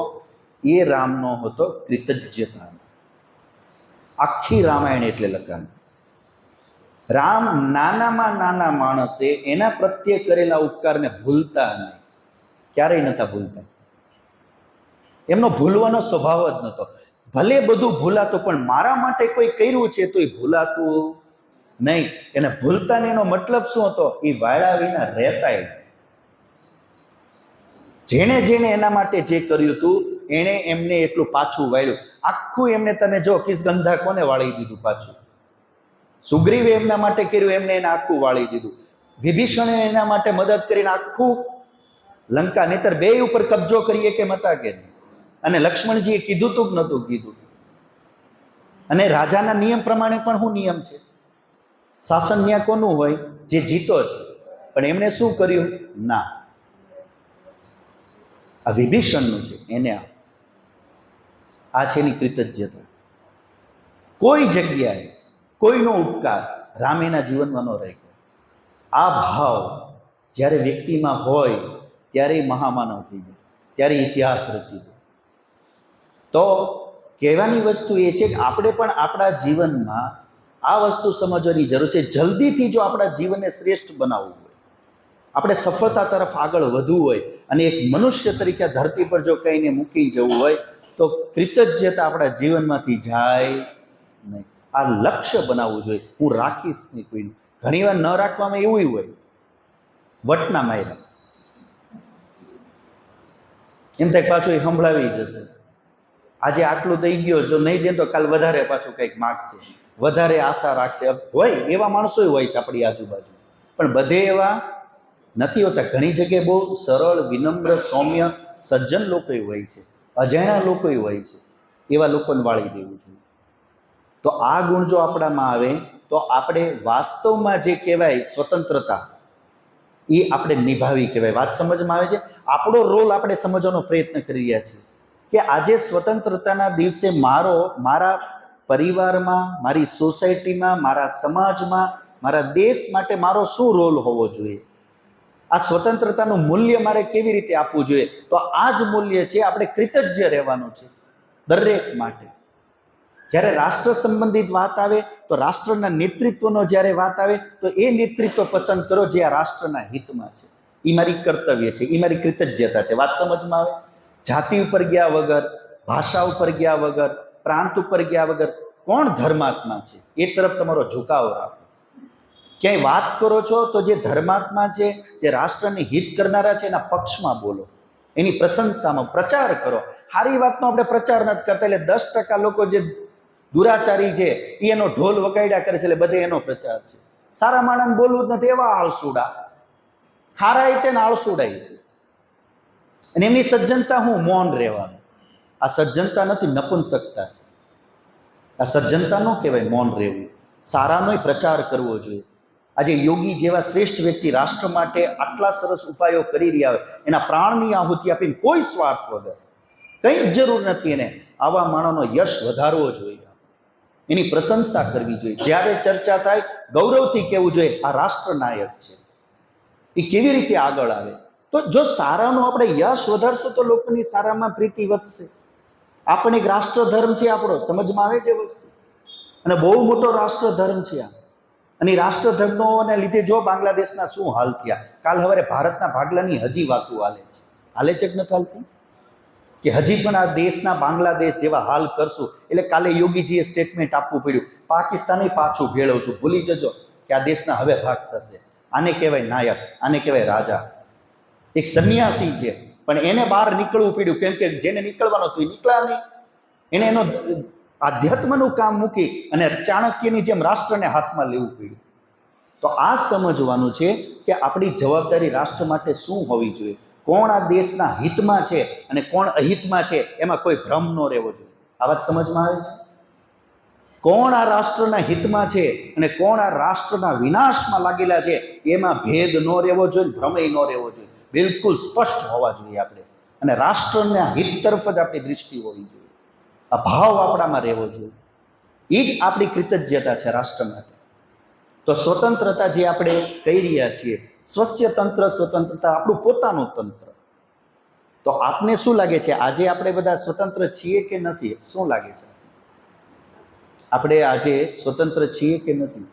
એ રામનો હતો કૃતજ્ઞતા. આખી રામાયણ એટલે લખાણ. રામ નાનામાં નાના માણસે એના પ્રત્યે કરેલા ઉપકારને ભૂલતા નહીં, ક્યારેય નતા ભૂલતા. એમનો ભૂલવાનો સ્વભાવ જ નહોતો. ભલે બધું ભૂલાતું, પણ મારા માટે કોઈ કર્યું છે તો એ ભૂલાતું નહીં. એને ભૂલતા ને એનો મતલબ શું હતો? એ વાળા વિના રહેતા. જેણે જેણે એના માટે જે કર્યું હતું એણે એમને એટલું પાછું વાળ્યું. આખું એમને તમે જો કિસગંધા કોને વાળી દીધું પાછું? સુગ્રીવે એમના માટે કર્યું, એમને એને આખું વાળી દીધું. વિભીષણે એના માટે મદદ કરીને આખું લંકા, નહીતર બે ઉપર કબજો કરીએ કે મતા કે નહીં. અને લક્ષ્મણજીએ કીધું તું કે નતું કીધું? અને રાજાના નિયમ પ્રમાણે પણ શું નિયમ છે? શાસન ન્યા કોનું હોય? જે જીતો છે. પણ એમણે શું કર્યું? ના, આ વિભીષણનું છે, એને આ છે એની કૃતજ્ઞતા. કોઈ જગ્યાએ કોઈનો ઉપકાર રામ એના જીવનમાં ન રહી ગયો. આ ભાવ જ્યારે વ્યક્તિમાં હોય ત્યારે મહામાનવ થઈ જાય, ત્યારે ઇતિહાસ રચી જાય. તો કહેવાની વસ્તુ એ છે કે આપણે પણ આપણા જીવનમાં આ વસ્તુ સમજવાની જરૂર છે. જલ્દીથી જો આપણા જીવનને શ્રેષ્ઠ બનાવવું હોય, આપણે સફળતા તરફ આગળ વધવું હોય અને એક મનુષ્ય તરીકે ધરતી પર જો કહીને મૂકી જવું હોય, તો કૃતજ્ઞતા આપણા જીવનમાંથી જાય નહીં. આ લક્ષ્ય બનાવવું જોઈએ. હું રાખીશ નહીં કોઈનું. ઘણીવાર ન રાખવામાં એવું હોય, વટના માર્યા એમ થાય પાછું એ સંભળાવી જશે. આજે આટલું દઈ ગયો, જો નહીં દે તો કાલ વધારે પાછું કંઈક માગશે, વધારે આશા રાખશે. હોય એવા માણસો હોય છે આપણી આજુબાજુ, પણ બધે એવા નથી હોતા. ઘણી જગ્યાએ બહુ સરળ, વિનમ્ર, સૌમ્ય, સજ્જન લોકો હોય છે, અજાણ્યા લોકો હોય છે. એવા લોકોને વાળી દેવું જોઈએ. તો આ ગુણ જો આપણામાં આવે તો આપણે વાસ્તવમાં જે કહેવાય સ્વતંત્રતા, એ આપણે નિભાવી કહેવાય. વાત સમજમાં આવે છે? આપણો રોલ આપણે સમજવાનો પ્રયત્ન કરી રહ્યા છીએ કે આજે સ્વતંત્રતાના દિવસે મારા પરિવારમાં, મારી સોસાયટીમાં, મારા સમાજમાં, મારા દેશ માટે મારો શું રોલ હોવો જોઈએ? આ સ્વતંત્રતાનું મૂલ્ય મારે કેવી રીતે આપવું જોઈએ? તો આ જ મૂલ્ય છે, આપણે કૃતજ્ઞ રહેવાનું છે દરેક માટે. જ્યારે રાષ્ટ્ર સંબંધિત વાત આવે તો રાષ્ટ્રના નેતૃત્વનો જ્યારે વાત આવે તો એ નેતૃત્વ પસંદ કરો જે આ રાષ્ટ્રના હિતમાં છે. એ મારી કર્તવ્ય છે, એ મારી કૃતજ્ઞતા છે. વાત સમજમાં આવે? જાતિ ઉપર ગયા વગર, ભાષા ઉપર ગયા વગર, પ્રાંત ઉપર ગયા વગર કોણ ધર્માત્મા છે એ તરફ તમારો ઝુકાવ રાખો. ક્યાંય વાત કરો છો તો જે ધર્માત્મા છે, જે રાષ્ટ્રને હિત કરનારા છે, એના પક્ષમાં બોલો, એની પ્રશંસામાં પ્રચાર કરો. સારી વાતનો આપણે પ્રચાર નથી કરતા, એટલે 10% લોકો જે દુરાચારી છે એ એનો ઢોલ વગાડ્યા કરે છે, એટલે બધે એનો પ્રચાર છે. સારા માણસ બોલવું જ નથી, એવા આળસુડા. હારા એ તેને આળસુડાઈ. અને એમની સજ્જનતા હું મૌન રહેવાનું. આ સજ્જનતા નથી, નપુંસકતા છે. આ સજ્જનતા ન કહેવાય મૌન રહેવું. સારાનો પ્રચાર કરવો જોઈએ. આજે યોગી જેવા શ્રેષ્ઠ વ્યક્તિ રાષ્ટ્ર માટે આટલા સરસ ઉપાયો કરી રહ્યા હોય, એના પ્રાણની આહુતિ આપીને કોઈ સ્વાર્થ વગર, કંઈ જ જરૂર નથી એને, આવા માણસનો યશ વધારવો જોઈએ, એની પ્રશંસા કરવી જોઈએ. જ્યારે ચર્ચા થાય ગૌરવથી કહેવું જોઈએ આ રાષ્ટ્રનાયક છે, એ કેવી રીતે આગળ આવે. તો જો સારાનું આપણે યશ વધારશું તો લોકોની સારામાં પ્રીતિ વધશે. આપણે એક રાષ્ટ્રધર્મ છે આપણો, સમજમાં આવે છે વસ્તુ, અને બહુ મોટો રાષ્ટ્રધર્મ છે આ. અને રાષ્ટ્રધર્મોને લીધે જો બાંગ્લાદેશના શું હાલ થયા, કાલ હવે ભારતના ભાગલાની હજી વાતો હાલે છે કે નથી હાલતી, કે હજી પણ આ દેશના બાંગ્લાદેશ જેવા હાલ કરશું. એટલે કાલે યોગીજીએ સ્ટેટમેન્ટ આપવું પડ્યું, પાકિસ્તાન પાછું ભેળવશું, ભૂલી જજો કે આ દેશના હવે ભાગ થશે. આને કહેવાય નાયક, આને કહેવાય રાજા. એક સંન્યાસી છે પણ એને બહાર નીકળવું પડ્યું, કેમ કે જેને નીકળવાનું હતું એ નીકળ્યા નહીં. એને એનો આધ્યાત્મનું કામ મૂકી અને ચાણક્યની જેમ રાષ્ટ્રને હાથમાં લેવું પડ્યું. તો આ સમજવાનું છે કે આપણી જવાબદારી રાષ્ટ્ર માટે શું હોવી જોઈએ, કોણ આ દેશના હિતમાં છે અને કોણ અહિતમાં છે, એમાં કોઈ ભ્રમ ન રહેવો જોઈએ. આ વાત સમજમાં આવે છે? કોણ આ રાષ્ટ્રના હિતમાં છે અને કોણ આ રાષ્ટ્રના વિનાશમાં લાગેલા છે, એમાં ભેદ ન રહેવો જોઈએ, ભ્રમય ન રહેવો જોઈએ. બિલકુલ સ્પષ્ટ હોવા જોઈએ આપણે, અને રાષ્ટ્રના હિત તરફ જ આપણી દૃષ્ટિ હોવી જોઈએ. આ ભાવ આપણામાં રહેવો જોઈએ. એ જ આપણી કૃતજ્ઞતા છે રાષ્ટ્ર માટે. તો સ્વતંત્રતા જે આપણે કહી રહ્યા છીએ, સ્વસ્ય તંત્ર સ્વતંત્રતા, આપણું પોતાનું તંત્ર. તો આપને શું લાગે છે, આજે આપણે બધા સ્વતંત્ર છીએ કે નથી? શું લાગે છે, આપણે આજે સ્વતંત્ર છીએ કે નથી,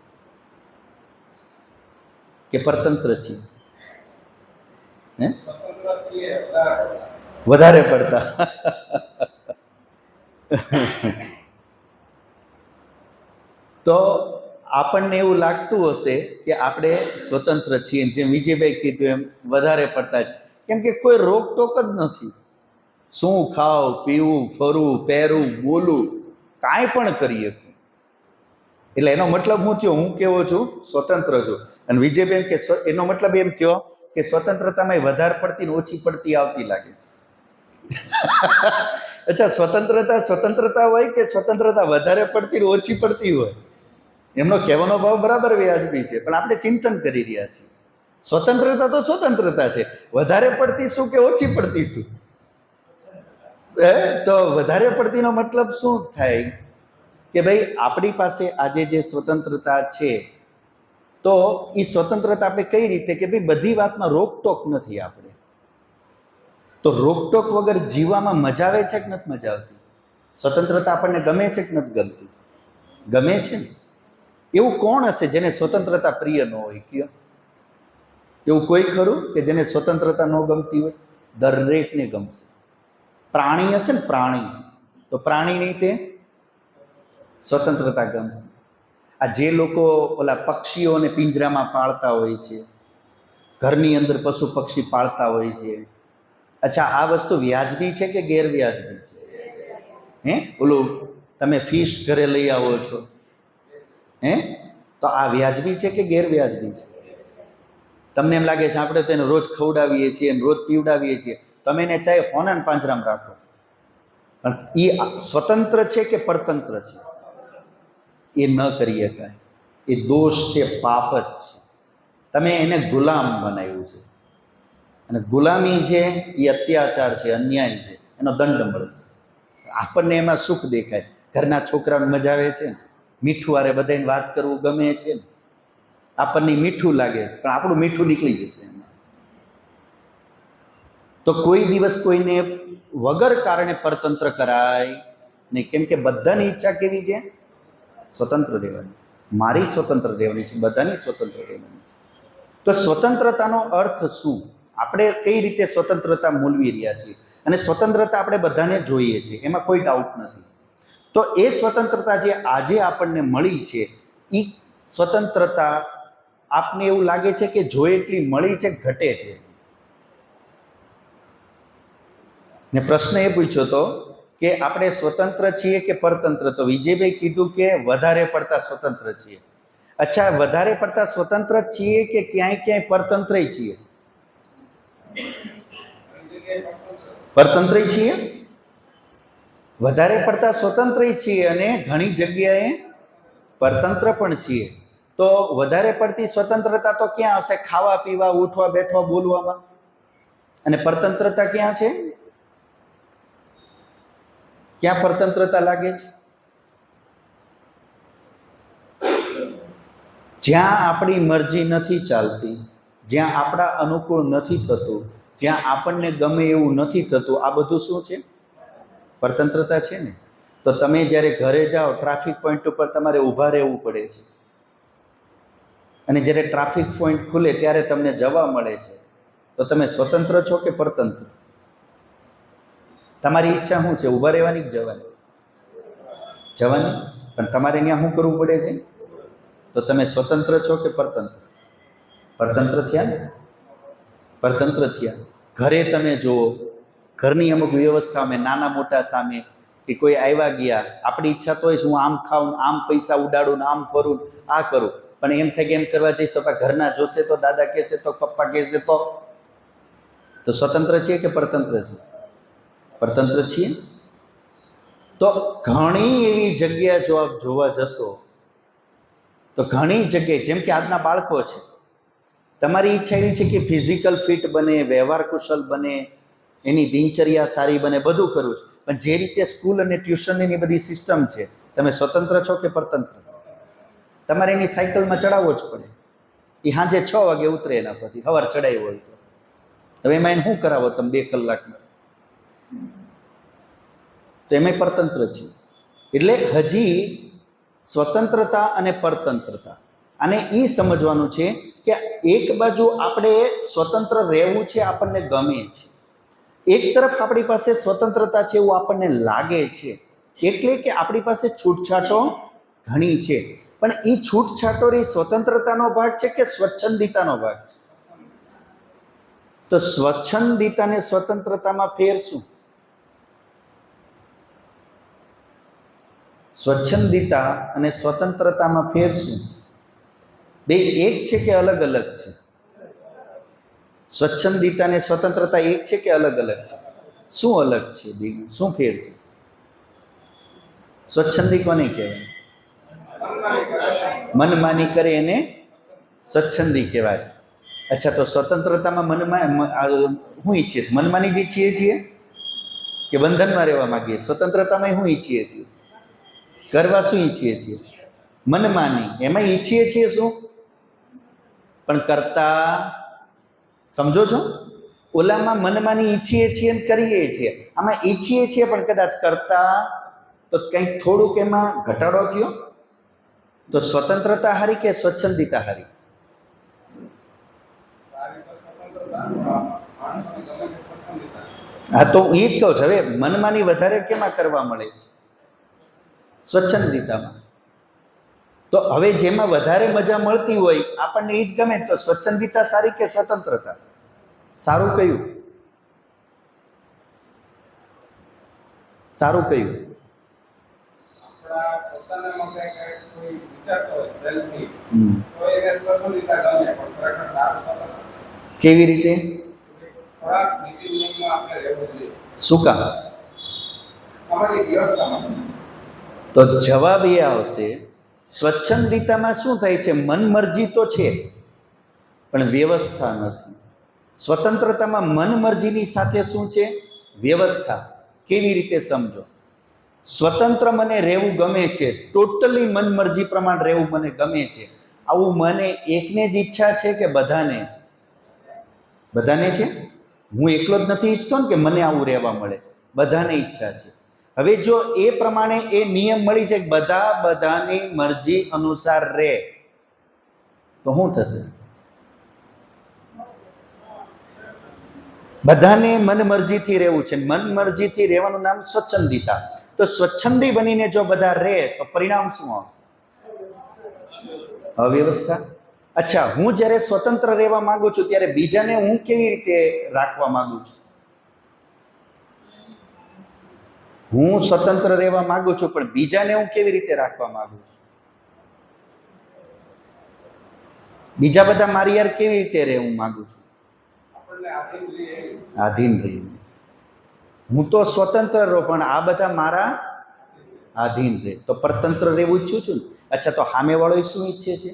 કે પરતંત્ર છીએ? વધારે પડતા. તો આપણને એવું લાગતું હશે કે આપણે સ્વતંત્ર છીએ, જેમ વિજયભાઈ કીધું એમ વધારે પડતા છે, કેમ કે કોઈ રોકટોક જ નથી. શું ખાવ, પીવું, ફરવું, પહેરવું, બોલવું, કાંઈ પણ કરીએ. એટલે એનો મતલબ હું થયો, હું કેવો છું, સ્વતંત્ર છું. અને વિજયભાઈ કે એનો મતલબ એમ કયો કે સ્વતંત્રતામાં વધારે પડતી ને ઓછી પડતી આવતી લાગે. અચ્છા, સ્વતંત્રતા હોય કે સ્વતંત્રતા વધારે પડતી ઓછી પડતી હોય? એમનો કહેવાનો ભાવ બરાબર વ્યાજબી છે, પણ આપણે ચિંતન કરી રહ્યા છીએ. સ્વતંત્રતા તો સ્વતંત્રતા છે, વધારે પડતી શું કે ઓછી પડતી શું? તો વધારે પડતીનો મતલબ શું થાય કે ભાઈ આપણી પાસે આજે જે સ્વતંત્રતા છે, તો એ સ્વતંત્રતા આપણે કઈ રીતે કે ભાઈ બધી વાતમાં રોકટોક નથી આપણે. તો રોકટોક વગર જીવવામાં મજા આવે છે કે નથી મજા આવતી? સ્વતંત્રતા આપણને ગમે છે કે નથી ગમતી? ગમે છે ને. એવું કોણ હશે જેને સ્વતંત્રતા પ્રિય ન હોય? કયો, એવું કોઈ ખરું કે જેને સ્વતંત્રતા ન ગમતી હોય? દરેકને ગમશે. પ્રાણી હશે ને પ્રાણી, તો પ્રાણીની તે સ્વતંત્રતા ગમશે. આ જે લોકો ઓલા પક્ષીઓને પિંજરામાં પાળતા હોય છે, ઘરની અંદર પશુ પક્ષી પાળતા હોય છે, અચ્છા આ વસ્તુ વ્યાજબી છે કે ગેરવ્યાજબી છે? ઓલું તમે ફિશ ઘરે લઈ આવો છો, તો આ વ્યાજબી છે કે ગેરવ્યાજબી છે? તમને એમ લાગે છે આપણે તો એને રોજ ખવડાવીએ છીએ, રોજ પીવડાવીએ છીએ, તમે એને ચાહે હોનાન પાંજરામાં રાખો, પણ એ સ્વતંત્ર છે કે પરતંત્ર છે? એ ન કરી શકાય. એ દોષ છે, પાપ જ છે. તમે એને ગુલામ બનાવ્યું છે, અને ગુલામી છે એ અત્યાચાર છે, અન્યાય છે, એનો દંડ મળશે. આપણને એમાં સુખ દેખાય, ઘરના છોકરાને મજા આવે છે, મીઠું વારે બધાને વાત કરવું ગમે છે, આપણને મીઠું લાગે છે, પણ આપણું મીઠું નીકળી જશે એમાં. તો કોઈ દિવસ કોઈને વગર કારણે પરતંત્ર કરાય નહીં, કેમ કે બધાની ઈચ્છા કેવી છે? સ્વતંત્ર રહેવાની. મારી સ્વતંત્ર રહેવાની છે, બધાની સ્વતંત્ર રહેવાની છે. તો સ્વતંત્રતાનો અર્થ શું? આપણે કઈ રીતે સ્વતંત્રતા મૂલવી રહ્યા છીએ, અને સ્વતંત્રતા આપણે બધાને જોઈએ છીએ, એમાં કોઈ ડાઉટ નથી. તો એ સ્વતંત્રતા જે આજે આપણને મળી છે, એ સ્વતંત્રતા આપને એવું લાગે છે કે જો એટલી મળી છે ઘટે છે? ને પ્રશ્ન એ પૂછ્યો તો કે આપણે સ્વતંત્ર છીએ કે પરતંત્ર? તો વિજયભાઈ કીધું કે વધારે પડતા સ્વતંત્ર છીએ. અચ્છા, વધારે પડતા સ્વતંત્ર છીએ કે ક્યાંય ક્યાંય પરતંત્ર છીએ? પરતંત્ર છીએ, વધારે પડતા સ્વતંત્ર છીએ અને ઘણી જગ્યાએ પરતંત્ર પણ છીએ. તો વધારે પડતી સ્વતંત્રતા તો ક્યાં હશે? ખાવા પીવા, ઉઠવા બેઠવા, બોલવામાં. અને પરતંત્રતા ક્યાં છે? ક્યાં પરતંત્રતા લાગે છે? જ્યાં આપણી મરજી નથી ચાલતી, જ્યાં આપણા અનુકૂળ નથી થતું, જ્યાં આપણને ગમે એવું નથી થતું, આ બધું શું છે? પરતંત્રતા છે ને. તો તમે જ્યારે ઘરે જાઓ, ટ્રાફિક પોઈન્ટ ઉપર તમારે ઊભા રહેવું પડે છે, અને જ્યારે ટ્રાફિક પોઈન્ટ ખુલે ત્યારે તમને જવા મળે છે, તો તમે સ્વતંત્ર છો કે પરતંત્ર? તમારી ઈચ્છા શું છે? ઊભા રહેવાની કે જવાની? જવાની. પણ તમારે ત્યાં શું કરવું પડે છે? તો તમે સ્વતંત્ર છો કે પરતંત્ર? પરતંત્ર થયા ને. પરતંત્ર થયા. ઘરે તમે જુઓ, ઘરની અમુક વ્યવસ્થા અમે નાના મોટા સામે કે કોઈ આવ્યા ગયા, આપણી ઈચ્છા તો હોય હું આમ ખાઉં, આમ પૈસા ઉડાડું, આમ કરું, આ કરું, પણ એમ થાય કે એમ કરવા જઈશ તો ઘરના જોશે તો, દાદા કહેશે તો, પપ્પા કહેશે તો સ્વતંત્ર છીએ કે પરતંત્ર છીએ? પરતંત્ર છીએ. તો ઘણી એવી જગ્યા જો આપ જોવા જશો તો ઘણી જગ્યાએ, જેમ કે આજના બાળકો છે, તમારી ઈચ્છા એવી છે કે ફિઝિકલ ફિટ બને, વ્યવહાર કુશલ બને, એની દિનચર્યા સારી બને, બધું કરવું છે, પણ જે રીતે સ્કૂલ અને ટ્યુશનની બધી સિસ્ટમ છે, તમે સ્વતંત્ર છો કે પરતંત્ર? તમારે એની સાયકલમાં ચડાવવો જ પડે. એ સાંજે 6 વાગે ઉતરે, એના પછી સવાર ચડાવી હોય તો હવે એમાં એને શું કરાવો તમે 2 કલાકમાં? તો એમાં પરતંત્ર છે. એટલે હજી સ્વતંત્રતા અને પરતંત્રતા, અને એ સમજવાનું છે કે એક બાજુ આપણે સ્વતંત્ર રહેવું છે, આપણને ગમે છે, એક તરફ આપણી પાસે સ્વતંત્રતા છે એવું આપણને લાગે છે, એટલે કે આપણી પાસે છૂટછાટો ઘણી છે, પણ એ છૂટછાટો સ્વતંત્રતાનો ભાગ છે કે સ્વચ્છંદિતાનો ભાગ? તો સ્વચ્છંદિતા અને સ્વતંત્રતામાં ફેર શું? સ્વચ્છંદિતા અને સ્વતંત્રતામાં ફેર શું? બે એક છે કે અલગ અલગ છે? સ્વચ્છંદિતા અને સ્વતંત્રતા એક છે કે અલગ અલગ છે? શું અલગ છે? શું ફેર છે? સ્વચ્છંદી કોને કહેવાય? મનમાની કરે એને સ્વચ્છંદી કહેવાય. અચ્છા, તો સ્વતંત્રતામાં શું ઈચ્છીએ છીએ? મનમાની જ ઈચ્છીએ છીએ કે બંધનમાં રહેવા માંગીએ? સ્વતંત્રતામાં શું ઈચ્છીએ છીએ? કરવા શું ઈચ્છીએ છીએ? મનમાની. એમાં ઈચ્છીએ છીએ શું? પણ કરતા સમજો છો? ઓલામાં મનમાની ઈચ્છીએ છીએ અને કરીએ છીએ, આમાં ઈચ્છીએ છીએ પણ કદાચ કરતા તો કંઈક થોડુંક એમાં ઘટાડો થયો. તો સ્વતંત્રતા હારી કે સ્વચ્છંદિતા હારી? હા, તો હું એ જ કહું છું. હવે મનમાની વધારે કેમાં કરવા મળે? સ્વચ્છંદિતામાં. તો હવે જેમાં વધારે મજા મળતી હોય આપણને એ જ ગમે, તો સ્વચ્છંદિતા સારી કે સ્વતંત્રતા? સારું કયું? સારું કયું? કેવી રીતે? શું કામ? તો જવાબ એ આવશે, સ્વચ્છંદિતામાં શું થાય છે? મન મરજી તો છે પણ વ્યવસ્થા નથી. સ્વતંત્રતામાં મન મરજીની સાથે શું છે? વ્યવસ્થા. કેવી રીતે સમજો? સ્વતંત્ર મને રહેવું ગમે છે, ટોટલી મન મરજી પ્રમાણે રહેવું મને ગમે છે, આવું મને એકને જ ઈચ્છા છે કે બધાને? બધાને છે. હું એકલો જ નથી ઈચ્છતો ને કે મને આવું રહેવા મળે, બધાને ઈચ્છા છે. હવે જો એ પ્રમાણે એ નિયમ મળી જાય કે બધાની મરજી અનુસાર રહે, તો શું થશે? બધાને મન મરજીથી રહેવું છે, મન મરજીથી રહેવાનું નામ સ્વચ્છંદિતા. તો સ્વચ્છંદી બનીને જો બધા રહે તો પરિણામ શું આવશે? અવ્યવસ્થા. અચ્છા, હું જ્યારે સ્વતંત્ર રહેવા માંગુ છું ત્યારે બીજાને હું કેવી રીતે રાખવા માંગુ છું? હું સ્વતંત્ર રહેવા માંગુ છું પણ બીજાને હું કેવી રીતે રાખવા માંગુ છું? બીજા બધા મારી યાર કેવી રીતે રહે હું માંગુ છું? આધીન રહીને. હું તો સ્વતંત્ર રહું પણ આ બધા મારા આધીન રહે, તો પરતંત્ર રહેવું ઈચ્છું છું. અચ્છા, તો સામેવાળો શું ઈચ્છે છે?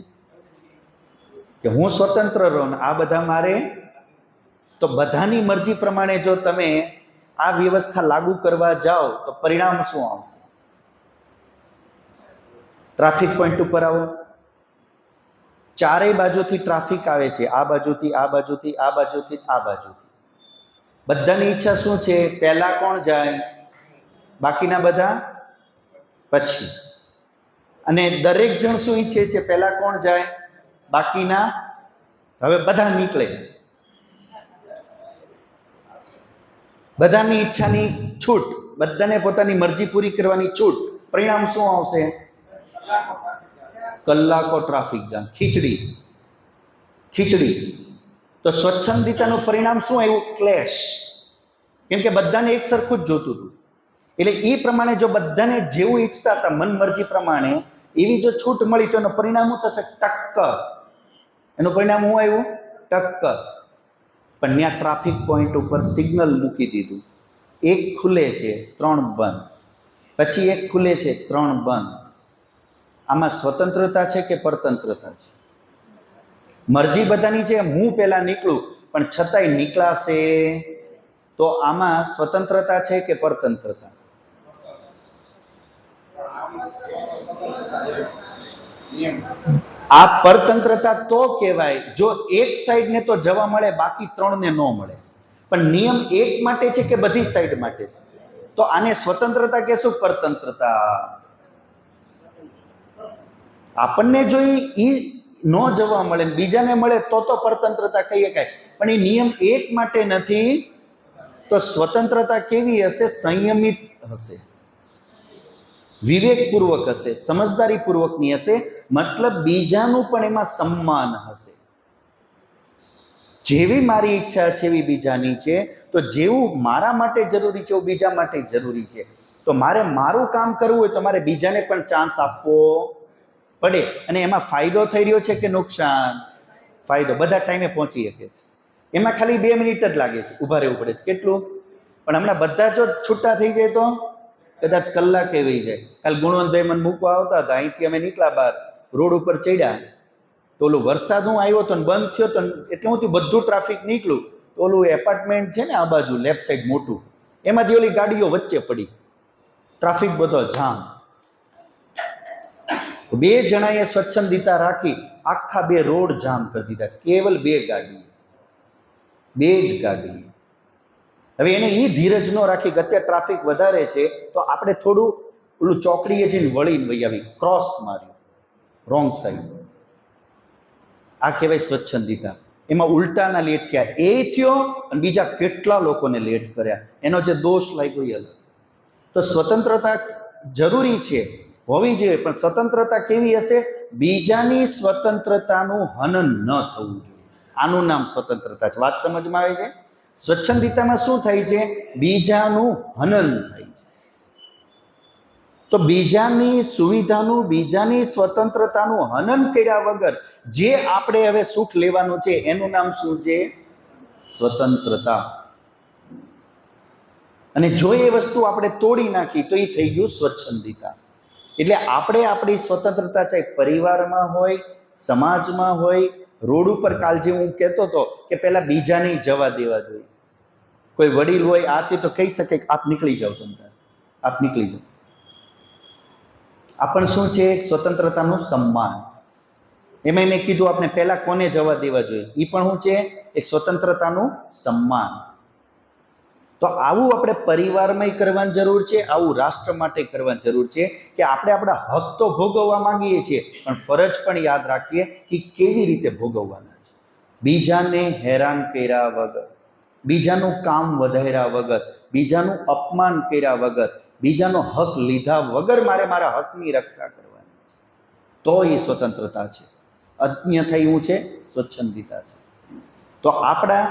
કે હું સ્વતંત્ર રહું ને આ બધા મારે. તો બધાની મરજી પ્રમાણે જો તમે આ વ્યવસ્થા લાગુ કરવા જાઓ તો પરિણામ શું આવશે? ટ્રાફિક પોઈન્ટ ઉપર આવો, ચારેય બાજુથી ટ્રાફિક આવે છે, આ બાજુથી, આ બાજુથી, આ બાજુથી, આ બાજુથી. બધાની ઈચ્છા શું છે? પહેલા કોણ જાય? બાકીના બધા પછી. અને દરેક જણ શું ઈચ્છે છે? પહેલા કોણ જાય? બાકીના. હવે બધા નીકળે. બધાની ઈચ્છાની છૂટ, બધાને પોતાની મરજી પૂરી કરવાની છૂટ. પરિણામ શું આવશે? કલાકો ટ્રાફિક જામ, ખીચડી. તો સ્વચ્છંદિતાનું પરિણામ શું આવ્યું? ક્લેશ. કેમ કે બધાને એક સરખું જ જોતું હતું. એટલે એ પ્રમાણે જો બધાને જેવું ઈચ્છતા હતા મન મરજી પ્રમાણે, એવી જો છૂટ મળી તો એનું પરિણામ શું થશે? ટક્કર. એનું પરિણામ શું આવ્યું? ટક્કર. પણ ત્યાં ટ્રાફિક પોઈન્ટ ઉપર સિગ્નલ મૂકી દીધું. એક ખુલે છે, 3 બંધ. પછી એક ખુલે છે, 3 બંધ. આમાં સ્વતંત્રતા છે કે પરતંત્રતા છે? મરજી બધાની છે, હું પહેલા નીકળું, પણ છતાંય નીકળાશે. તો આમાં સ્વતંત્રતા છે કે પરતંત્રતા? આ પરતંત્રતા તો કહેવાય જો એક સાઈડ ને તો જવા મળે, બાકી 3 ને ન મળે. પણ નિયમ એક માટે છે કે બધી સાઈડ માટે? તો આને સ્વતંત્રતા કે શું પરતંત્રતા? આપણને જો ઈ ન જવા મળે બીજાને મળે તો પરતંત્રતા કહીએ કાય. પણ એ નિયમ એક માટે નથી. તો સ્વતંત્રતા કેવી હશે? સંયમિત હશે, વિવેકપૂર્વક હશે, સમજદારીપૂર્વકની હશે. મતલબ બીજાનું પણ એમાં સન્માન હશે. જેવી મારી ઈચ્છા છે એવી બીજાની છે. તો જેવું મારા માટે જરૂરી છે એવું બીજા માટે જરૂરી છે. તો મારે મારું કામ કરવું હોય તો મારે બીજાને પણ ચાન્સ આપવો પડે. અને એમાં ફાયદો થઈ રહ્યો છે કે નુકસાન? ફાયદો. બધા ટાઈમે પહોંચી શકે છે. એમાં ખાલી 2 મિનિટ જ લાગે છે, ઊભા રહેવું પડે છે. કેટલું? પણ હમણાં બધા જો છૂટા થઈ જાય તો કદાચ કલાકે વહી જાય. કાલ ગુણવંતભાઈ મને મૂકવા આવતા હતા, અહીંથી અમે નીકળ્યા બહાર, રોડ ઉપર ચડ્યા તો ઓલું વરસાદ હું આવ્યો તો બંધ થયો તો એટલે હું બધું ટ્રાફિક નીકળું તો ઓલું એપાર્ટમેન્ટ છે ને આ બાજુ લેફ્ટ સાઈડ મોટું, એમાંથી ઓલી ગાડીઓ વચ્ચે પડી, ટ્રાફિક બધો જામ. 2 જણાએ સ્વચ્છંદિતા રાખી આખા 2 રોડ જામ કરી દીધા, કેવલ 2 ગાડી, 2 જ ગાડી. હવે એને એ ધીરજ ન રાખી કે અત્યારે ટ્રાફિક વધારે છે તો આપણે થોડું ઓલું ચોકડીએ જઈને વળીને વહી આવી, ક્રોસ માર્યું રોંગ સાઈડ. આ કહેવાય સ્વચ્છંદિતા. એમાં ઉલટાના લેટ થયા, એ થયો અને બીજા કેટલા લોકોને લેટ કર્યા, એનો જે દોષ લાગ્યો એ અલગ. તો સ્વતંત્રતા જરૂરી છે, હોવી જોઈએ, પણ સ્વતંત્રતા કેવી હશે? બીજાની સ્વતંત્રતાનું હનન ન થવું જોઈએ. આનું નામ સ્વતંત્રતા છે. વાત સમજમાં આવે છે? સ્વચ્છંદિતામાં શું થાય છે? બીજાનું હનન થાય છે. તો બીજાની સુવિધાનું, બીજાની સ્વતંત્રતાનું હનન કર્યા વગર જે આપણે હવે સુખ લેવાનું છે એનું નામ શું છે? સ્વતંત્રતા. અને જો એ વસ્તુ આપણે તોડી નાખી તો એ થઈ ગયું સ્વચ્છંદિતા. એટલે આપણે આપણી સ્વતંત્રતા ચાહે પરિવારમાં હોય, સમાજમાં હોય, રોડ ઉપર કાલ જે હું કહેતો હતો કે પહેલા બીજાને જવા દેવા જોઈએ. કોઈ વડીલ હોય આથી તો કહી શકે કે આપ નીકળી જાઓ, તમે આપ નીકળી જાઓ. આ પણ શું છે? સ્વતંત્રતાનું સન્માન. એમાં મેં કીધું આપણે પહેલા કોને જવા દેવા જોઈએ, એ પણ શું છે? એક સ્વતંત્રતાનું સન્માન. તો આવું આપણે પરિવારમાં કરવાની જરૂર છે, આવું રાષ્ટ્ર માટે કરવાની જરૂર છે કે આપણે આપણા હક તો ભોગવવા માંગીએ છીએ પણ ફરજ પણ યાદ રાખીએ કે કેવી રીતે ભોગવવાના છે. બીજાને હેરાન કર્યા વગર, બીજાનું કામ વધાર્યા વગર, બીજાનું અપમાન કર્યા વગર, બીજાનો હક લીધા વગર મારે મારા હકની રક્ષા કરવાની છે. તો એ સ્વતંત્રતા છે. અન્યથા એવું છે સ્વચ્છંદિતા છે. તો આપણા